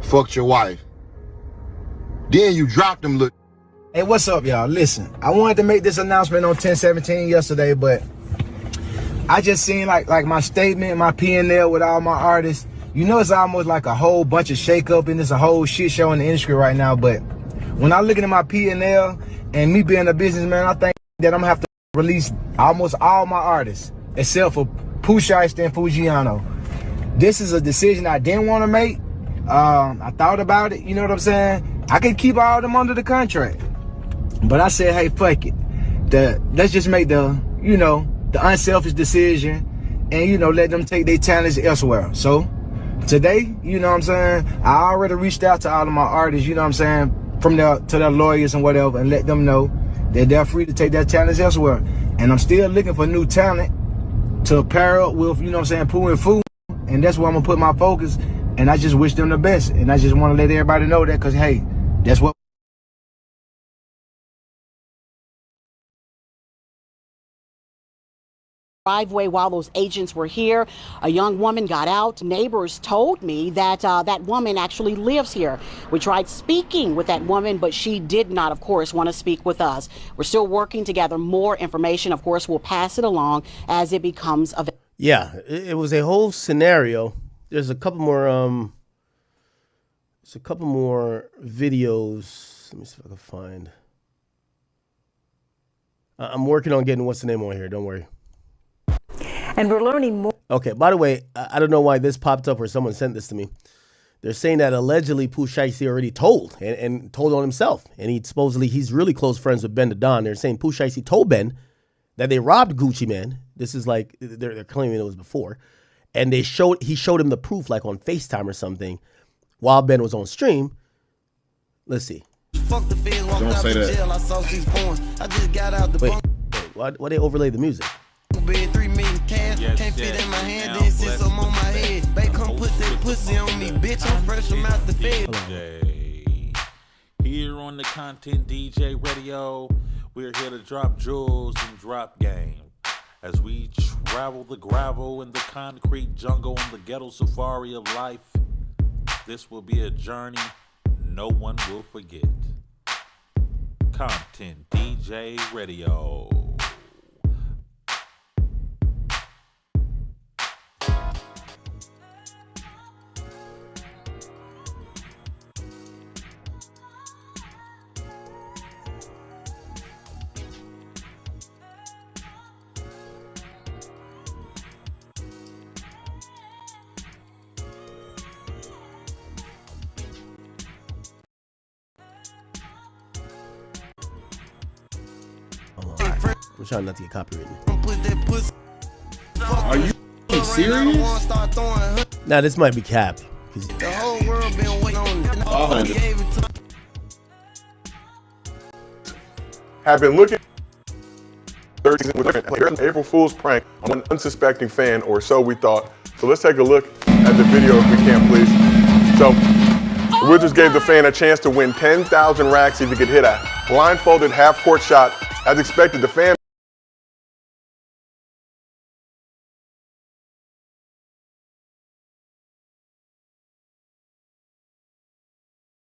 fucked your wife. Then you dropped him. Look. Hey, what's up, y'all? Listen, I wanted to make this announcement on 10/17 yesterday, but I just seen like my statement, my P&L with all my artists. You know, it's almost like a whole bunch of shake-up and it's a whole shit show in the industry right now. But when I look at my P&L and me being a businessman, I think that I'm gonna have to release almost all my artists except for Pooh Shiesty and Fujiano. This is a decision I didn't want to make. I thought about it, you know what I'm saying? I could keep all of them under the contract. But I said, hey, fuck it. Let's just make the unselfish decision and, let them take their talents elsewhere. So today, you know what I'm saying, I already reached out to all of my artists, you know what I'm saying, to their lawyers and whatever, and let them know that they're free to take their talents elsewhere. And I'm still looking for new talent to pair up with, you know what I'm saying, Pooh and Fu. And that's where I'm going to put my focus. And I just wish them the best. And I just want to let everybody know that because, hey, that's what. Driveway while those agents were here, a young woman got out. Neighbors told me that that woman actually lives here. We tried speaking with that woman, but she did not, of course, want to speak with us. We're still working to gather more information. Of course, we'll pass it along as it becomes available. Yeah, it was a whole scenario. There's a couple more videos. Let me see if I can find. I'm working on getting what's the name on here. Don't worry. And we're learning more. Okay, by the way, I don't know why this popped up or someone sent this to me. They're saying that allegedly Pooh Shiesty already told and told on himself. And he's really close friends with Ben the Don. They're saying Pooh Shiesty told Ben that they robbed Gucci Man. This is like, they're claiming it was before. And he showed him the proof like on FaceTime or something while Ben was on stream. Let's see. Don't say that. Wait, why they overlay the music? 3 million cash, can't fit in my hand, then sit some on my head. They come put that pussy on me, bitch. I'm fresh from out the fed. Here on the Content DJ Radio, we're here to drop jewels and drop game. As we travel the gravel and the concrete jungle on the ghetto safari of life, this will be a journey no one will forget. Content DJ Radio. I'm trying not to get copyrighted. Are you serious? Now this might be cap. The whole world been waiting on it. have been looking third season with an April Fool's prank on an unsuspecting fan, or so we thought. So let's take a look at the video if we can, please. So the Wizards gave the fan a chance to win 10,000 racks if he could hit a blindfolded half-court shot. As expected, the fan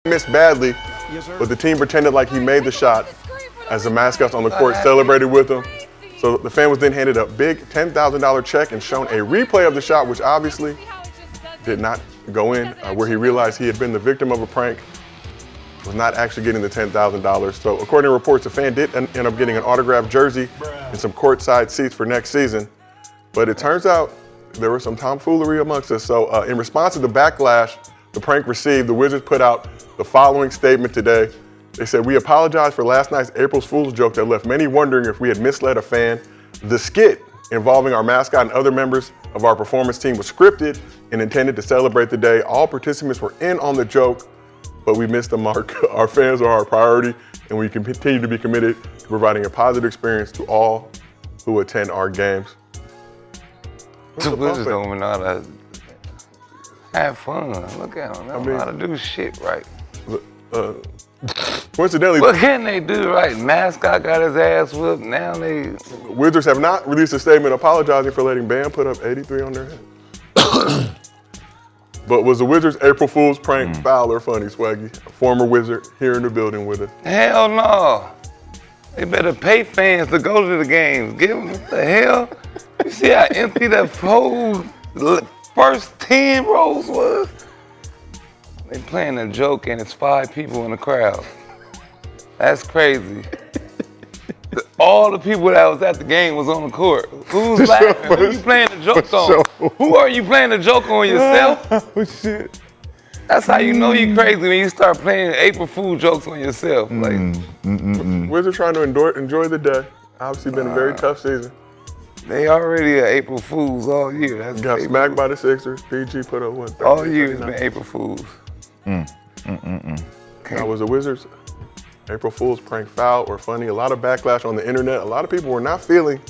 missed badly, but the team pretended like he made the shot as the mascots on the court celebrated with him. So the fan was then handed a big $10,000 check and shown a replay of the shot, which obviously did not go in, where he realized he had been the victim of a prank, was not actually getting the $10,000. So according to reports, the fan did end up getting an autographed jersey and some courtside seats for next season. But it turns out there was some tomfoolery amongst us. So in response to the backlash the prank received, the Wizards put out the following statement today. They said, "We apologize for last night's April Fool's joke that left many wondering if we had misled a fan. The skit involving our mascot and other members of our performance team was scripted and intended to celebrate the day. All participants were in on the joke, but we missed the mark. Our fans are our priority, and we continue to be committed to providing a positive experience to all who attend our games." The Wizards don't even know how to have fun. Look at them. They don't know how to do shit right. Coincidentally, what can they do right? Mascot got his ass whooped. Now they. Wizards have not released a statement apologizing for letting Bam put up 83 on their head. But was the Wizards' April Fool's prank foul or funny, Swaggy? A former Wizard here in the building with us. Hell no. They better pay fans to go to the games. Give them what the hell? You see how empty that whole first 10 rows was? They playing a joke and it's 5 people in the crowd. That's crazy. All the people that was at the game was on the court. Who's laughing? Who you playing the joke on? Who are you playing the joke on, yourself? Oh shit. That's how you know you crazy, when you start playing April Fool jokes on yourself. Wizards trying to enjoy the day. Obviously been a very tough season. They already are April Fools all year. That's got smacked by the Sixers. PG put up what? All year it's been April Fools. Now, was the Wizards' April Fool's prank foul or funny? A lot of backlash on the internet. A lot of people were not feeling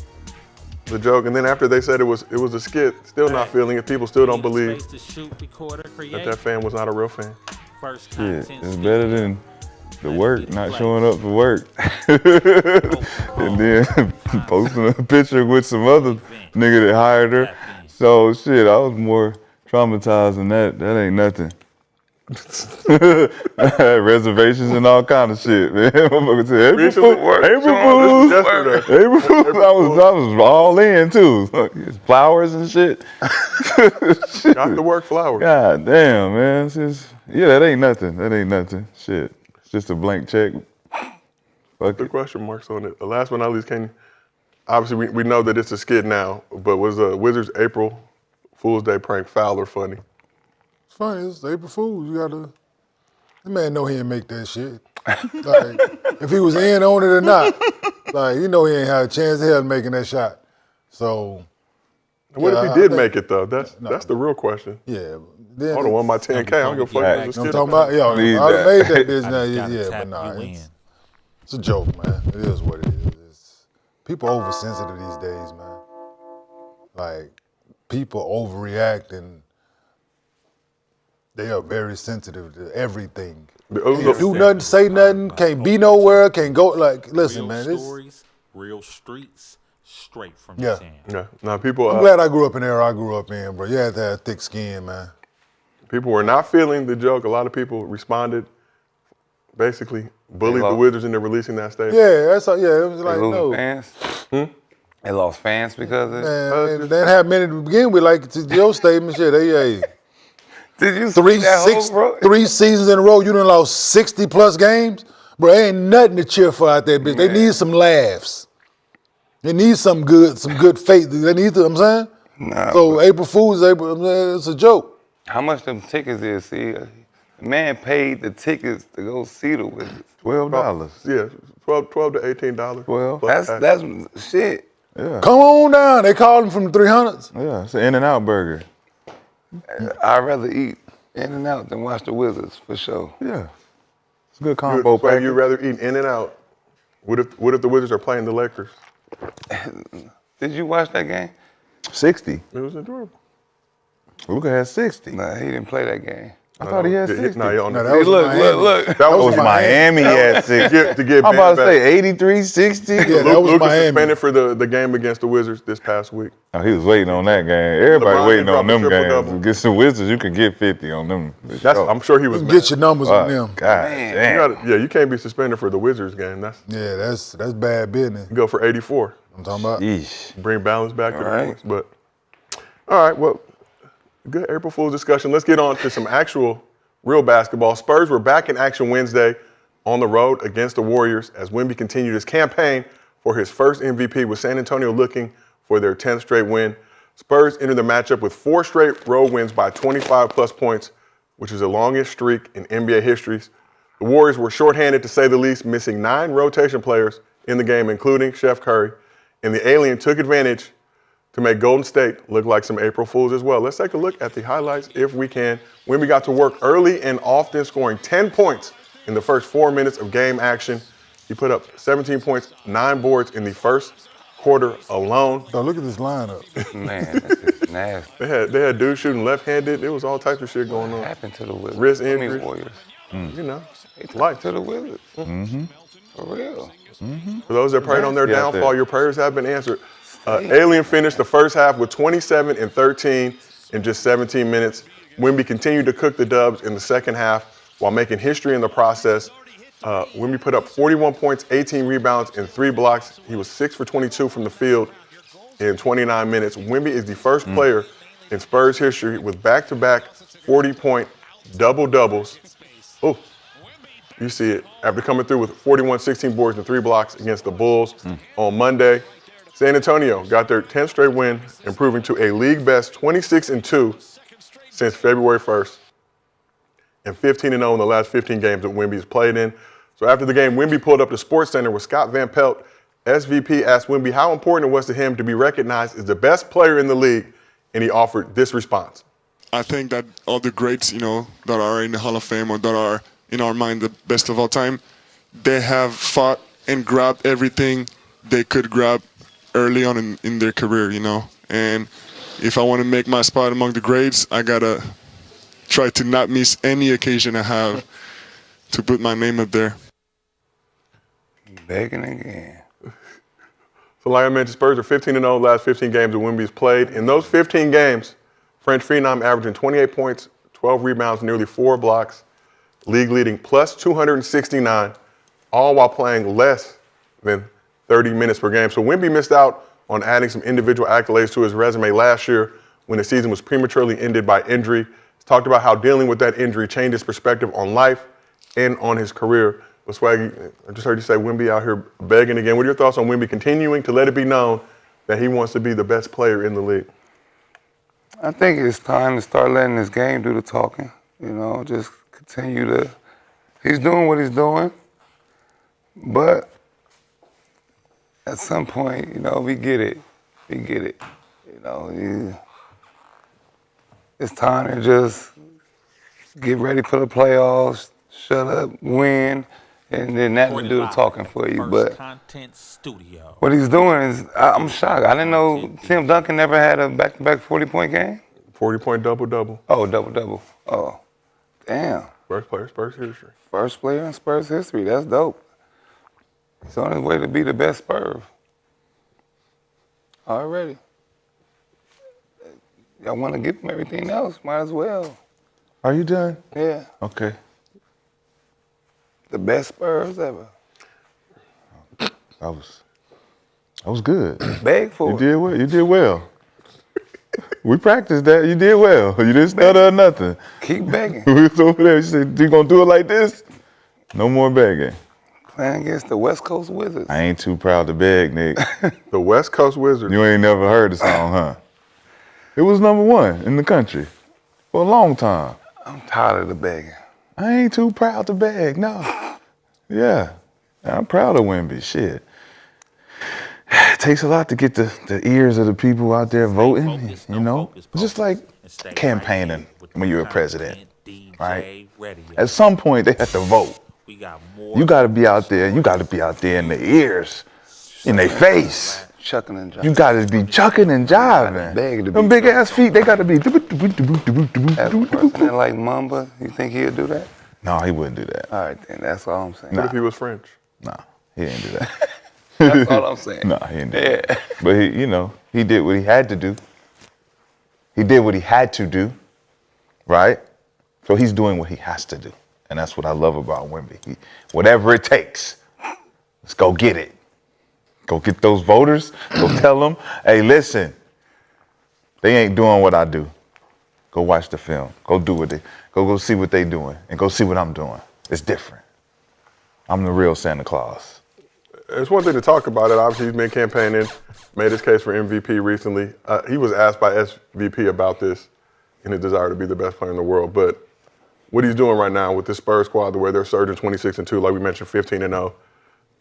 the joke, and then after they said it was a skit, still not feeling it. People still don't believe that fan was not a real fan. Shit, it's better than the work, not showing up for work. And then posting a picture with some other nigga that hired her. So shit, I was more traumatized than that. That ain't nothing. I had reservations and all kind of shit, man. April Fools. I was all in too. Flowers and shit. Got to work flowers. God damn, man. It's just, that ain't nothing. That ain't nothing. Shit. It's just a blank check. Fuck the question marks on it. The last one, not least, Kenny. Obviously, we know that it's a skit now, but was the Wizards' April Fool's Day prank foul or funny? It's funny. It's April Fool's. You gotta. The man know he didn't make that shit. Like, if he was in on it or not, like, you know he ain't had a chance of hell making that shot. So. What if he did make it though? That's the real question. Yeah. I don't want my 10K. I don't give a fuck. I'm talking about, I made that business now. But nah, it's a joke, man. It is what it is. People oversensitive these days, man. Like, people overreact and they are very sensitive to everything. Can't do nothing, say nothing, can't be nowhere, can't go. Like, listen, man. Stories, real streets, straight from the sand. Yeah. Now people. I'm glad I grew up in the era I grew up in, bro. You had to have thick skin, man. People were not feeling the joke. A lot of people responded, basically bullied the Wizards into releasing that statement. Yeah, that's it was like, no. Fans? They lost fans because of it? Man, they didn't have many to begin with, like to your statement, shit. Did you three see seasons in a row, you done lost 60 plus games? Bro, ain't nothing to cheer for out there, bitch. They need some laughs. They need some good faith. They need to, I'm saying? Nah, so April Fool's, it's a joke. How much them tickets is? See, the man paid the tickets to go see the Wizards. $12. Yeah, $12 to $18. Well, that's shit. Yeah. Come on down. They called him from the 300s. Yeah, it's an In-N-Out burger. I'd rather eat In-N-Out than watch the Wizards for sure. Yeah, it's a good combo. You'd rather eat In-N-Out What if the Wizards are playing the Lakers? Did you watch that game? 60. It was adorable. Luka had 60. Nah, he didn't play that game. I thought he had 60. No, No, that was look. That was Miami had 60. To get I'm about to back. say 83, 60. Yeah, that was Luka Miami. suspended for the game against the Wizards this past week. Oh, he was waiting on that game. Everybody LeBron waiting on dropped a them games. triple-double. Against the Wizards, you could get 50 on them. I'm sure he was You mad. can get your numbers on them. God damn. You can't be suspended for the Wizards game. Yeah, that's bad business. You go for 84. I'm talking about. Yeesh. Bring balance back to the points. But all right, well, good April Fool's discussion. Let's get on to some actual real basketball. Spurs were back in action Wednesday on the road against the Warriors as Wemby continued his campaign for his first MVP, with San Antonio looking for their 10th straight win. Spurs entered the matchup with 4 straight road wins by 25-plus points, which is the longest streak in NBA history. The Warriors were shorthanded, to say the least, missing 9 rotation players in the game, including Chef Curry. And the Alien took advantage to make Golden State look like some April Fools as well. Let's take a look at the highlights if we can. Wemby got to work early and often, scoring 10 points in the first 4 minutes of game action. He put up 17 points, 9 boards in the first quarter alone. Oh, look at this lineup. Man, this is nasty. They had dudes shooting left-handed. There was all types of shit going on. What happened to the Wizards? Wrist I mean, injuries. Warriors. You know, Life to the Wizards. Mm-hmm. For real. Mm-hmm. For those that prayed on their Yeah, downfall, your prayers have been answered. Alien finished the first half with 27 and 13 in just 17 minutes. Wemby continued to cook the dubs in the second half while making history in the process. Wemby put up 41 points, 18 rebounds, and 3 blocks. He was 6 for 22 from the field in 29 minutes. Wemby is the first player in Spurs history with back-to-back 40-point double-doubles. Oh, you see it. After coming through with 41, 16 boards, and 3 blocks against the Bulls on Monday. San Antonio got their 10th straight win, improving to a league-best 26-2 since February 1st, and 15-0 in the last 15 games that Wemby's played in. So after the game, Wemby pulled up to Sports Center with Scott Van Pelt. SVP asked Wemby how important it was to him to be recognized as the best player in the league, and he offered this response. I think that all the greats, that are in the Hall of Fame or that are, in our mind, the best of all time, they have fought and grabbed everything they could grab early on in their career, And if I want to make my spot among the greats, I got to try to not miss any occasion I have to put my name up there. Begging again. So like I mentioned, Spurs are 15-0 the last 15 games that Wemby's played. In those 15 games, French Phenom averaging 28 points, 12 rebounds, nearly 4 blocks, league leading plus 269, all while playing less than 30 minutes per game. So Wemby missed out on adding some individual accolades to his resume last year when the season was prematurely ended by injury. He's talked about how dealing with that injury changed his perspective on life and on his career. But Swaggy, I just heard you say Wemby out here begging again. What are your thoughts on Wemby continuing to let it be known that he wants to be the best player in the league? I think it's time to start letting this game do the talking. Just continue to. He's doing what he's doing, but at some point, we get it. We get it. It's time to just get ready for the playoffs, shut up, win, and then that will do the talking for you. But what he's doing is, I'm shocked. I didn't know Tim Duncan never had a back-to-back 40-point game. 40-point double-double. Oh, double-double. Oh, damn. First player in Spurs history. First player in Spurs history. That's dope. He's on his way to be the best Spurs. Already. Y'all want to give him everything else, might as well. Are you done? Yeah. Okay. The best Spurs ever. I was good. Beg for it. You did well. We practiced that. You did well. You didn't stutter or nothing. Keep begging. We was over there. You said, you gonna do it like this? No more begging. Playing against the West Coast Wizards. I ain't too proud to beg, Nick. The West Coast Wizards. You ain't never heard the song, huh? It was #1 in the country for a long time. I'm tired of the begging. I ain't too proud to beg, no. Yeah, I'm proud of Wemby, shit. It takes a lot to get the ears of the people out there voting, It's just like campaigning when you're a president, right? At some point, they have to vote. You got to be out there. You got to be out there in their ears, in their face. Chucking and jiving. You got to be chucking and jiving. Them big ass feet, they got to be. That person that like Mamba, you think he'll do that? No, he wouldn't do that. All right, then. That's all I'm saying. What if he was French? Nah, he didn't do that. That's all I'm saying. Nah, he didn't do that. But he did what he had to do. He did what he had to do, right? So he's doing what he has to do. And that's what I love about Wemby. Whatever it takes, let's go get it. Go get those voters. Go tell them, hey, listen, they ain't doing what I do. Go watch the film. Go do what go see what they doing. And go see what I'm doing. It's different. I'm the real Santa Claus. It's one thing to talk about it. Obviously, he's been campaigning, made his case for MVP recently. He was asked by SVP about this and his desire to be the best player in the world. But what he's doing right now with this Spurs squad, the way they're surging 26-2, like we mentioned, 15-0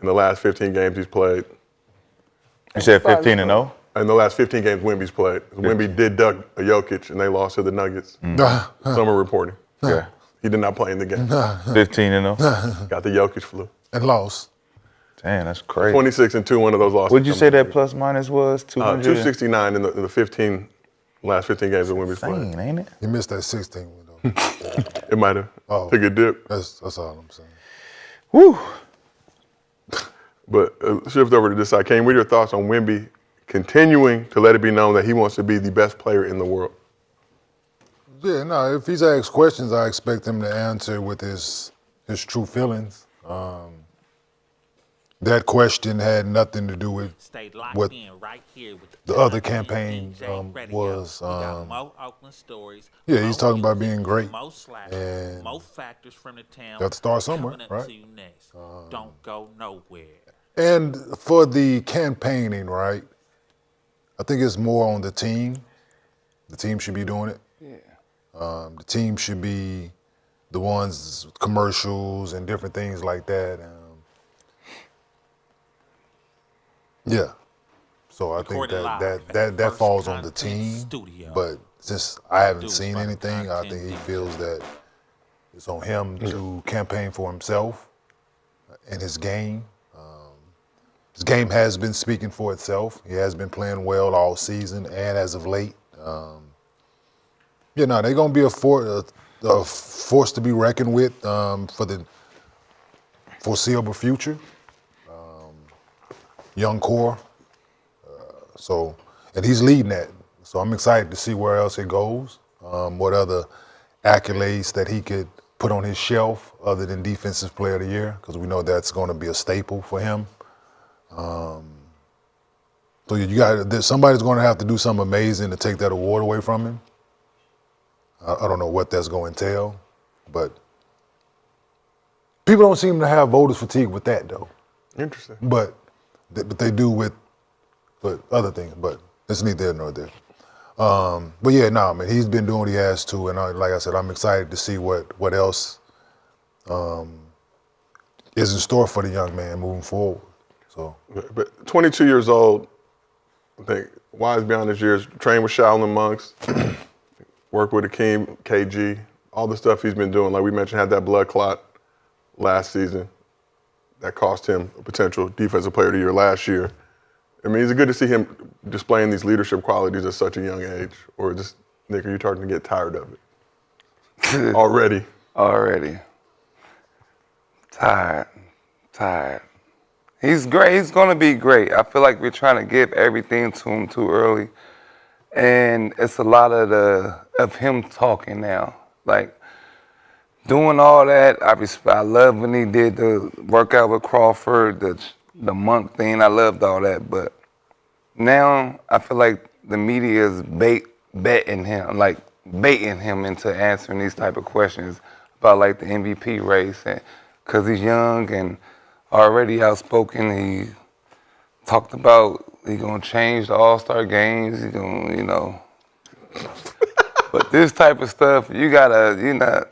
in the last 15 games he's played. You said 15-0? In the last 15 games Wemby's played. Wemby did duck a Jokic, and they lost to the Nuggets. Summer reporting. Yeah. He did not play in the game. 15-0? Got the Jokic flu. And lost. Damn, that's crazy. 26-2, one of those losses. What did you say that plus minus was? 200? 269 in the last 15 games that Wemby's played. Insane, ain't it? He missed that 16 one, though. It might have. Took a dip. That's all I'm saying. Woo! But shift over to this side. Kane, what are your thoughts on Wemby continuing to let it be known that he wants to be the best player in the world? Yeah, no, if he's asked questions, I expect him to answer with his true feelings. That question had nothing to do with what the other campaign was. Yeah, he's talking about being great. And got to start somewhere, right? Don't go nowhere. And for the campaigning, right, I think it's more on the team. The team should be doing it. Yeah. The team should be the ones, commercials and different things like that. Yeah. So I think that falls on the team. But since I haven't seen anything, I think he feels that it's on him to campaign for himself and his game. His game has been speaking for itself. He has been playing well all season and as of late. They're going to be a force to be reckoned with for the foreseeable future. Young core. And he's leading that. So I'm excited to see where else it goes. What other accolades that he could put on his shelf other than Defensive Player of the Year, because we know that's going to be a staple for him. So somebody's going to have to do something amazing to take that award away from him. I don't know what that's going to entail, but people don't seem to have voters fatigue with that, though. Interesting. But they do with other things, but it's neither there nor there. But yeah, man, he's been doing what he has to, and like I said, I'm excited to see what else is in store for the young man moving forward. So, but 22 years old, I think wise beyond his years, trained with Shaolin monks, worked with Akeem, KG, all the stuff he's been doing. Like we mentioned, had that blood clot last season that cost him a potential Defensive Player of the Year last year. I mean, is it good to see him displaying these leadership qualities at such a young age? Or just, Nick, are you starting to get tired of it? Already. Tired. He's great. He's going to be great. I feel like we're trying to give everything to him too early. And it's a lot of him talking now. Like, doing all that, I love when he did the workout with Crawford, the monk thing. I loved all that. But now I feel like the media is baiting him into answering these type of questions about like the MVP race. Because he's young and already outspoken. He talked about he gonna change the All-Star games. He gonna, But this type of stuff, you gotta,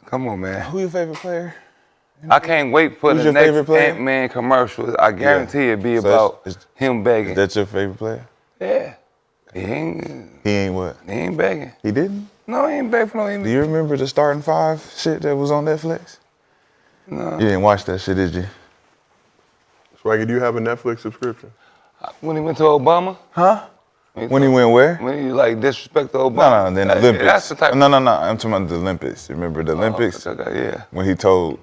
come on, man. Who your favorite player? I can't wait for Who's the your favorite next player? Ant-Man commercial. I guarantee it'll be about him begging. Is that your favorite player? Yeah. He ain't what? He ain't begging. He didn't? No, he ain't begging for no MVP. Do you remember the starting five shit that was on Netflix? You didn't watch that shit, did you? Swaggy, do you have a Netflix subscription? When he went to Obama? Huh? When he went where? When he like disrespect Obama? No, then the Olympics. That's the type. No. I'm talking about the Olympics. Remember the Olympics? Okay, yeah. When he told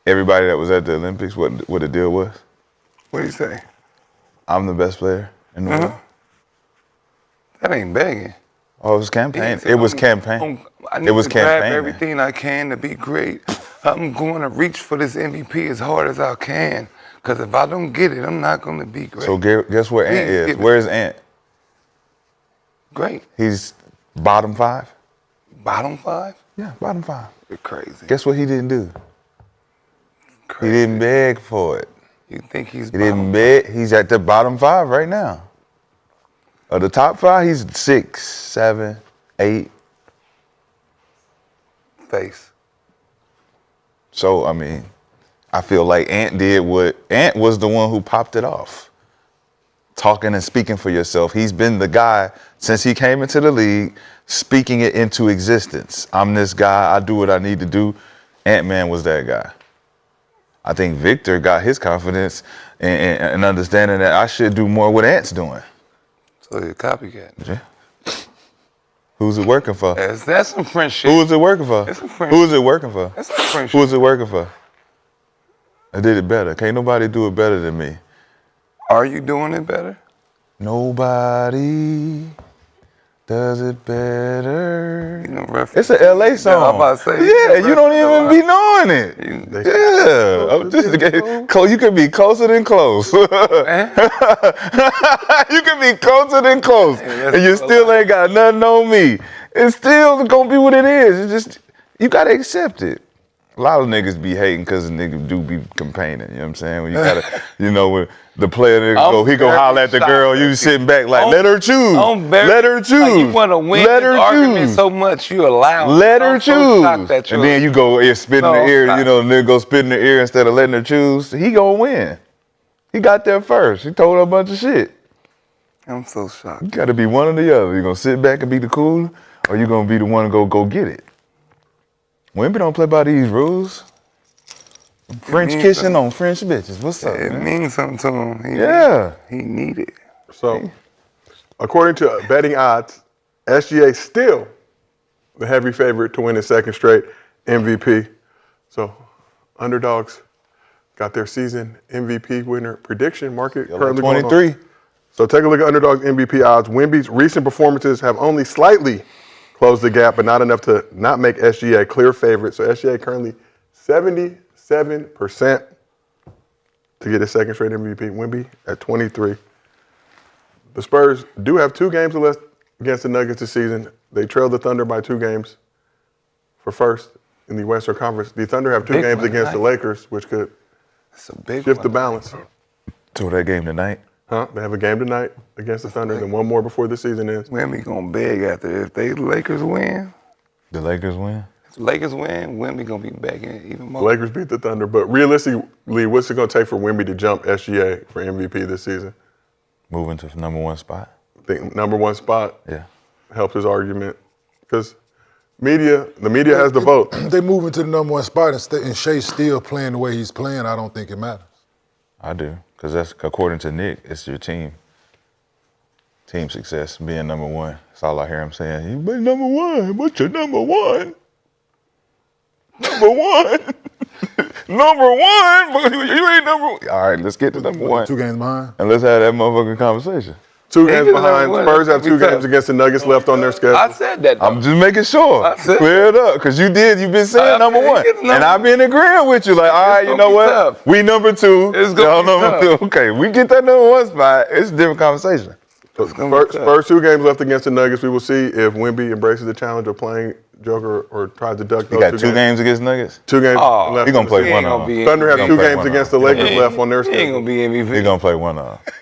everybody that was at the Olympics what the deal was? What did he say? I'm the best player in the world. That ain't begging. Oh, it was campaign. It was campaign. I need It was to grab campaign. everything I can to be great. I'm going to reach for this MVP as hard as I can. Because if I don't get it, I'm not going to be great. So guess where Ant is? Where's Ant? Great. He's bottom 5. Bottom 5? Yeah, bottom 5. You're crazy. Guess what he didn't do? He didn't beg for it. You think he's He didn't beg. He's at the bottom 5 right now. Of the top 5, he's 6, 7, 8. Face. So, I mean, I feel like Ant did what Ant was the one who popped it off. Talking and speaking for yourself. He's been the guy since he came into the league, speaking it into existence. I'm this guy. I do what I need to do. Ant-Man was that guy. I think Victor got his confidence and understanding that I should do more what Ant's doing. So you're a copycat. Yeah. Who's it working for? That's some friendship. Who is it working for? That's some friendship. Who is it working for? That's some friendship. Who is it working for? I did it better. Can't nobody do it better than me. Are you doing it better? Nobody does it better. You know, it's an LA song. I'm about to say. Yeah, you don't even be knowing it. Yeah. I'm just, you can be closer than close. You can be closer than close. And you still ain't got nothing on me. It's still gonna be what it is. It's just, you gotta accept it. A lot of niggas be hating because the niggas do be campaigning. You know what I'm saying? When you gotta, when the player nigga go holler at the girl, you sitting back like, let her choose. Let her choose. Like you want to win let this her argument choose. so much you allow. Let her choose. So and then you go spit in the ear, the nigga go spit in the ear instead of letting her choose. He gonna win. He got there first. He told her a bunch of shit. I'm so shocked. You gotta be one or the other. You gonna sit back and be the cool, or you gonna be the one to go get it. Women don't play by these rules. French kissing on French bitches. What's up? It man? means something to him. He need it. So, according to betting odds, SGA still the heavy favorite to win his second straight MVP. So, underdogs got their season MVP winner prediction market currently 23. So take a look at underdogs MVP odds. Wemby's recent performances have only slightly closed the gap, but not enough to not make SGA a clear favorite. So SGA currently 77% to get his second straight MVP. Wemby at 23. The Spurs do have 2 games left against the Nuggets this season. They trailed the Thunder by 2 games for first in the Western Conference. The Thunder have 2 games against the Lakers, which could shift the balance. So that game tonight? They have a game tonight against the Thunder, and then one more before the season ends. Wemby gonna beg after if the Lakers win. The Lakers win? If the Lakers win, Wemby gonna be begging even more. The Lakers beat the Thunder, but realistically, what's it gonna take for Wemby to jump SGA for MVP this season? Moving to the number 1 spot. I think number 1 spot helps his argument because the media has the vote. They move into the number 1 spot and Shay's still playing the way he's playing. I don't think it matters. I do, because that's according to Nick. It's your team success being number 1. That's all I hear him saying. You been number 1. What's your number 1? Number 1. Number 1, but you ain't number 1. All right, let's get to number 1. 2 games behind. And let's have that motherfucking conversation. 2 games behind. Spurs have 2 games against the Nuggets left on their schedule. I said that. I'm just making sure. Clear it up, because you've been saying number 1. And I've been agreeing with you. Like, all right, you know what? Tough. We number 2. It's gonna be number tough. 2. Okay, we get that number 1 spot. It's a different conversation. Spurs 2 games left against the Nuggets. We will see if Wemby embraces the challenge of playing Joker or tries to duck those He got 2 games against Nuggets? 2 games left. He gonna play one of them. Thunder have 2 games against the Lakers left on their He ain't schedule. gonna be MVP. He gonna play one of them.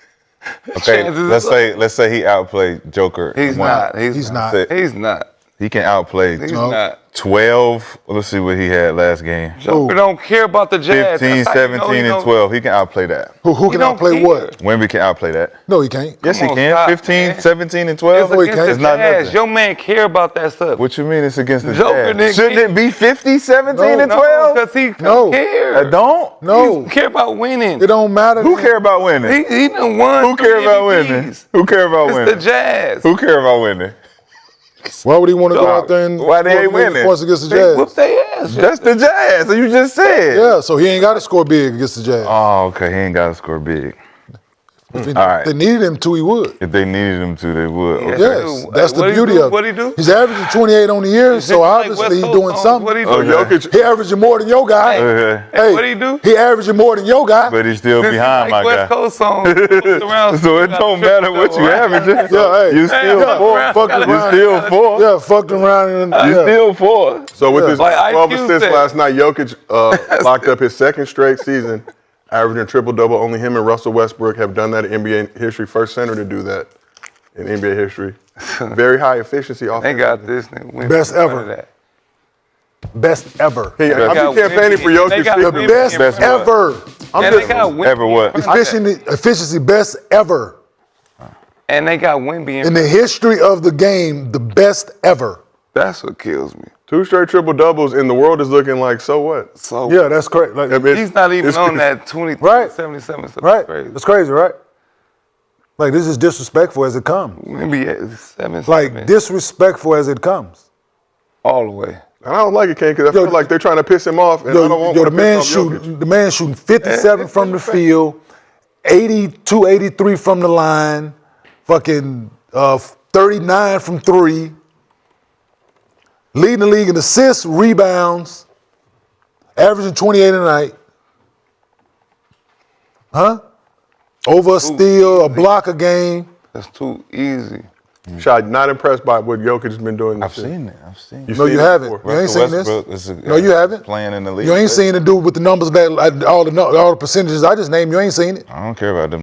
Okay, let's say he outplayed Joker. He's not. He's not. Say- He's not. He can outplay He's not. 12. Let's see what he had last game. Joker don't care about the Jazz. 15, That's how you know 17, he and 12. He can outplay that. Who can outplay what? Wemby can outplay that. No, he can't. Yes, Come he on, can. stop, 15, man. 17, and 12. It's against It's the not Jazz. nothing. Your man care about that stuff. What you mean it's against the Joker Jazz? didn't Shouldn't it be 50, 17, and 12? Because he No. care. I don't? No. He care about winning. It don't matter. Who care about winning? He done won. Who care 3 about MVPs. winning? Who care about It's winning? the Jazz. Who care about winning? Why would he want to go out there and Why they ain't score big winning? points against the They Jazz? whooped their ass. That's the Jazz. You just said. Yeah, so he ain't got to score big against the Jazz. Oh, okay. He ain't got to score big. If All right. they needed him to, he would. If they needed him to, they would. Okay. Yes, that's the What'd he beauty do? of What'd it. he do? He's averaging 28 on the year, so Like obviously West he's Coast doing songs. something. What'd he do? Oh, Jokic. He averaging more than your guy. Okay. Hey, What'd he do? He averaging more than your guy. But he's still behind like my West guy. Coast songs. Around, So it don't matter what you averaging. Yeah, hey. You still Yeah, four. fucked You around. still four. Yeah, fucked around. And, You yeah. still four. So with his Like 12 IQ assists said. last night, Jokic locked up his second straight season, averaging a triple-double. Only him and Russell Westbrook have done that in NBA history. First center to do that in NBA history. Very high efficiency They offense. got this. Nigga. Best ever. Best ever. Hey, They I've got been campaigning Wemby. for They Jokic. got The Wemby best in front. ever. I'm And they just got Wemby Ever what? in front. efficiency best ever. And they got Wemby In the history of the game, the best ever. That's what kills me. 2 straight triple-doubles, and the world is looking like, so what? So Yeah, that's crazy. Like, I mean, he's not even it's- on that 20, Right. 77 stuff. right? Crazy. That's crazy, right? Like, this is disrespectful as it comes. Wemby is 7. Like, disrespectful as it comes. all the way. And I don't like it, Ken, because I feel like they're trying to piss him off, and I don't want the to man piss off Jokic. shooting, the man shooting 57 from the field, 82, 83 from the line, fucking 39 from 3, leading the league in assists, rebounds, averaging 28 a night. Huh? Over a steal, a block a game. That's too easy. Shot, not impressed by what Jokic has been doing. I've seen it. I've seen it. No, you haven't. You ain't seen this. No, you haven't. Playing in the league. You ain't seen it do with the numbers that all the percentages I just named. You ain't seen it. I don't care about them.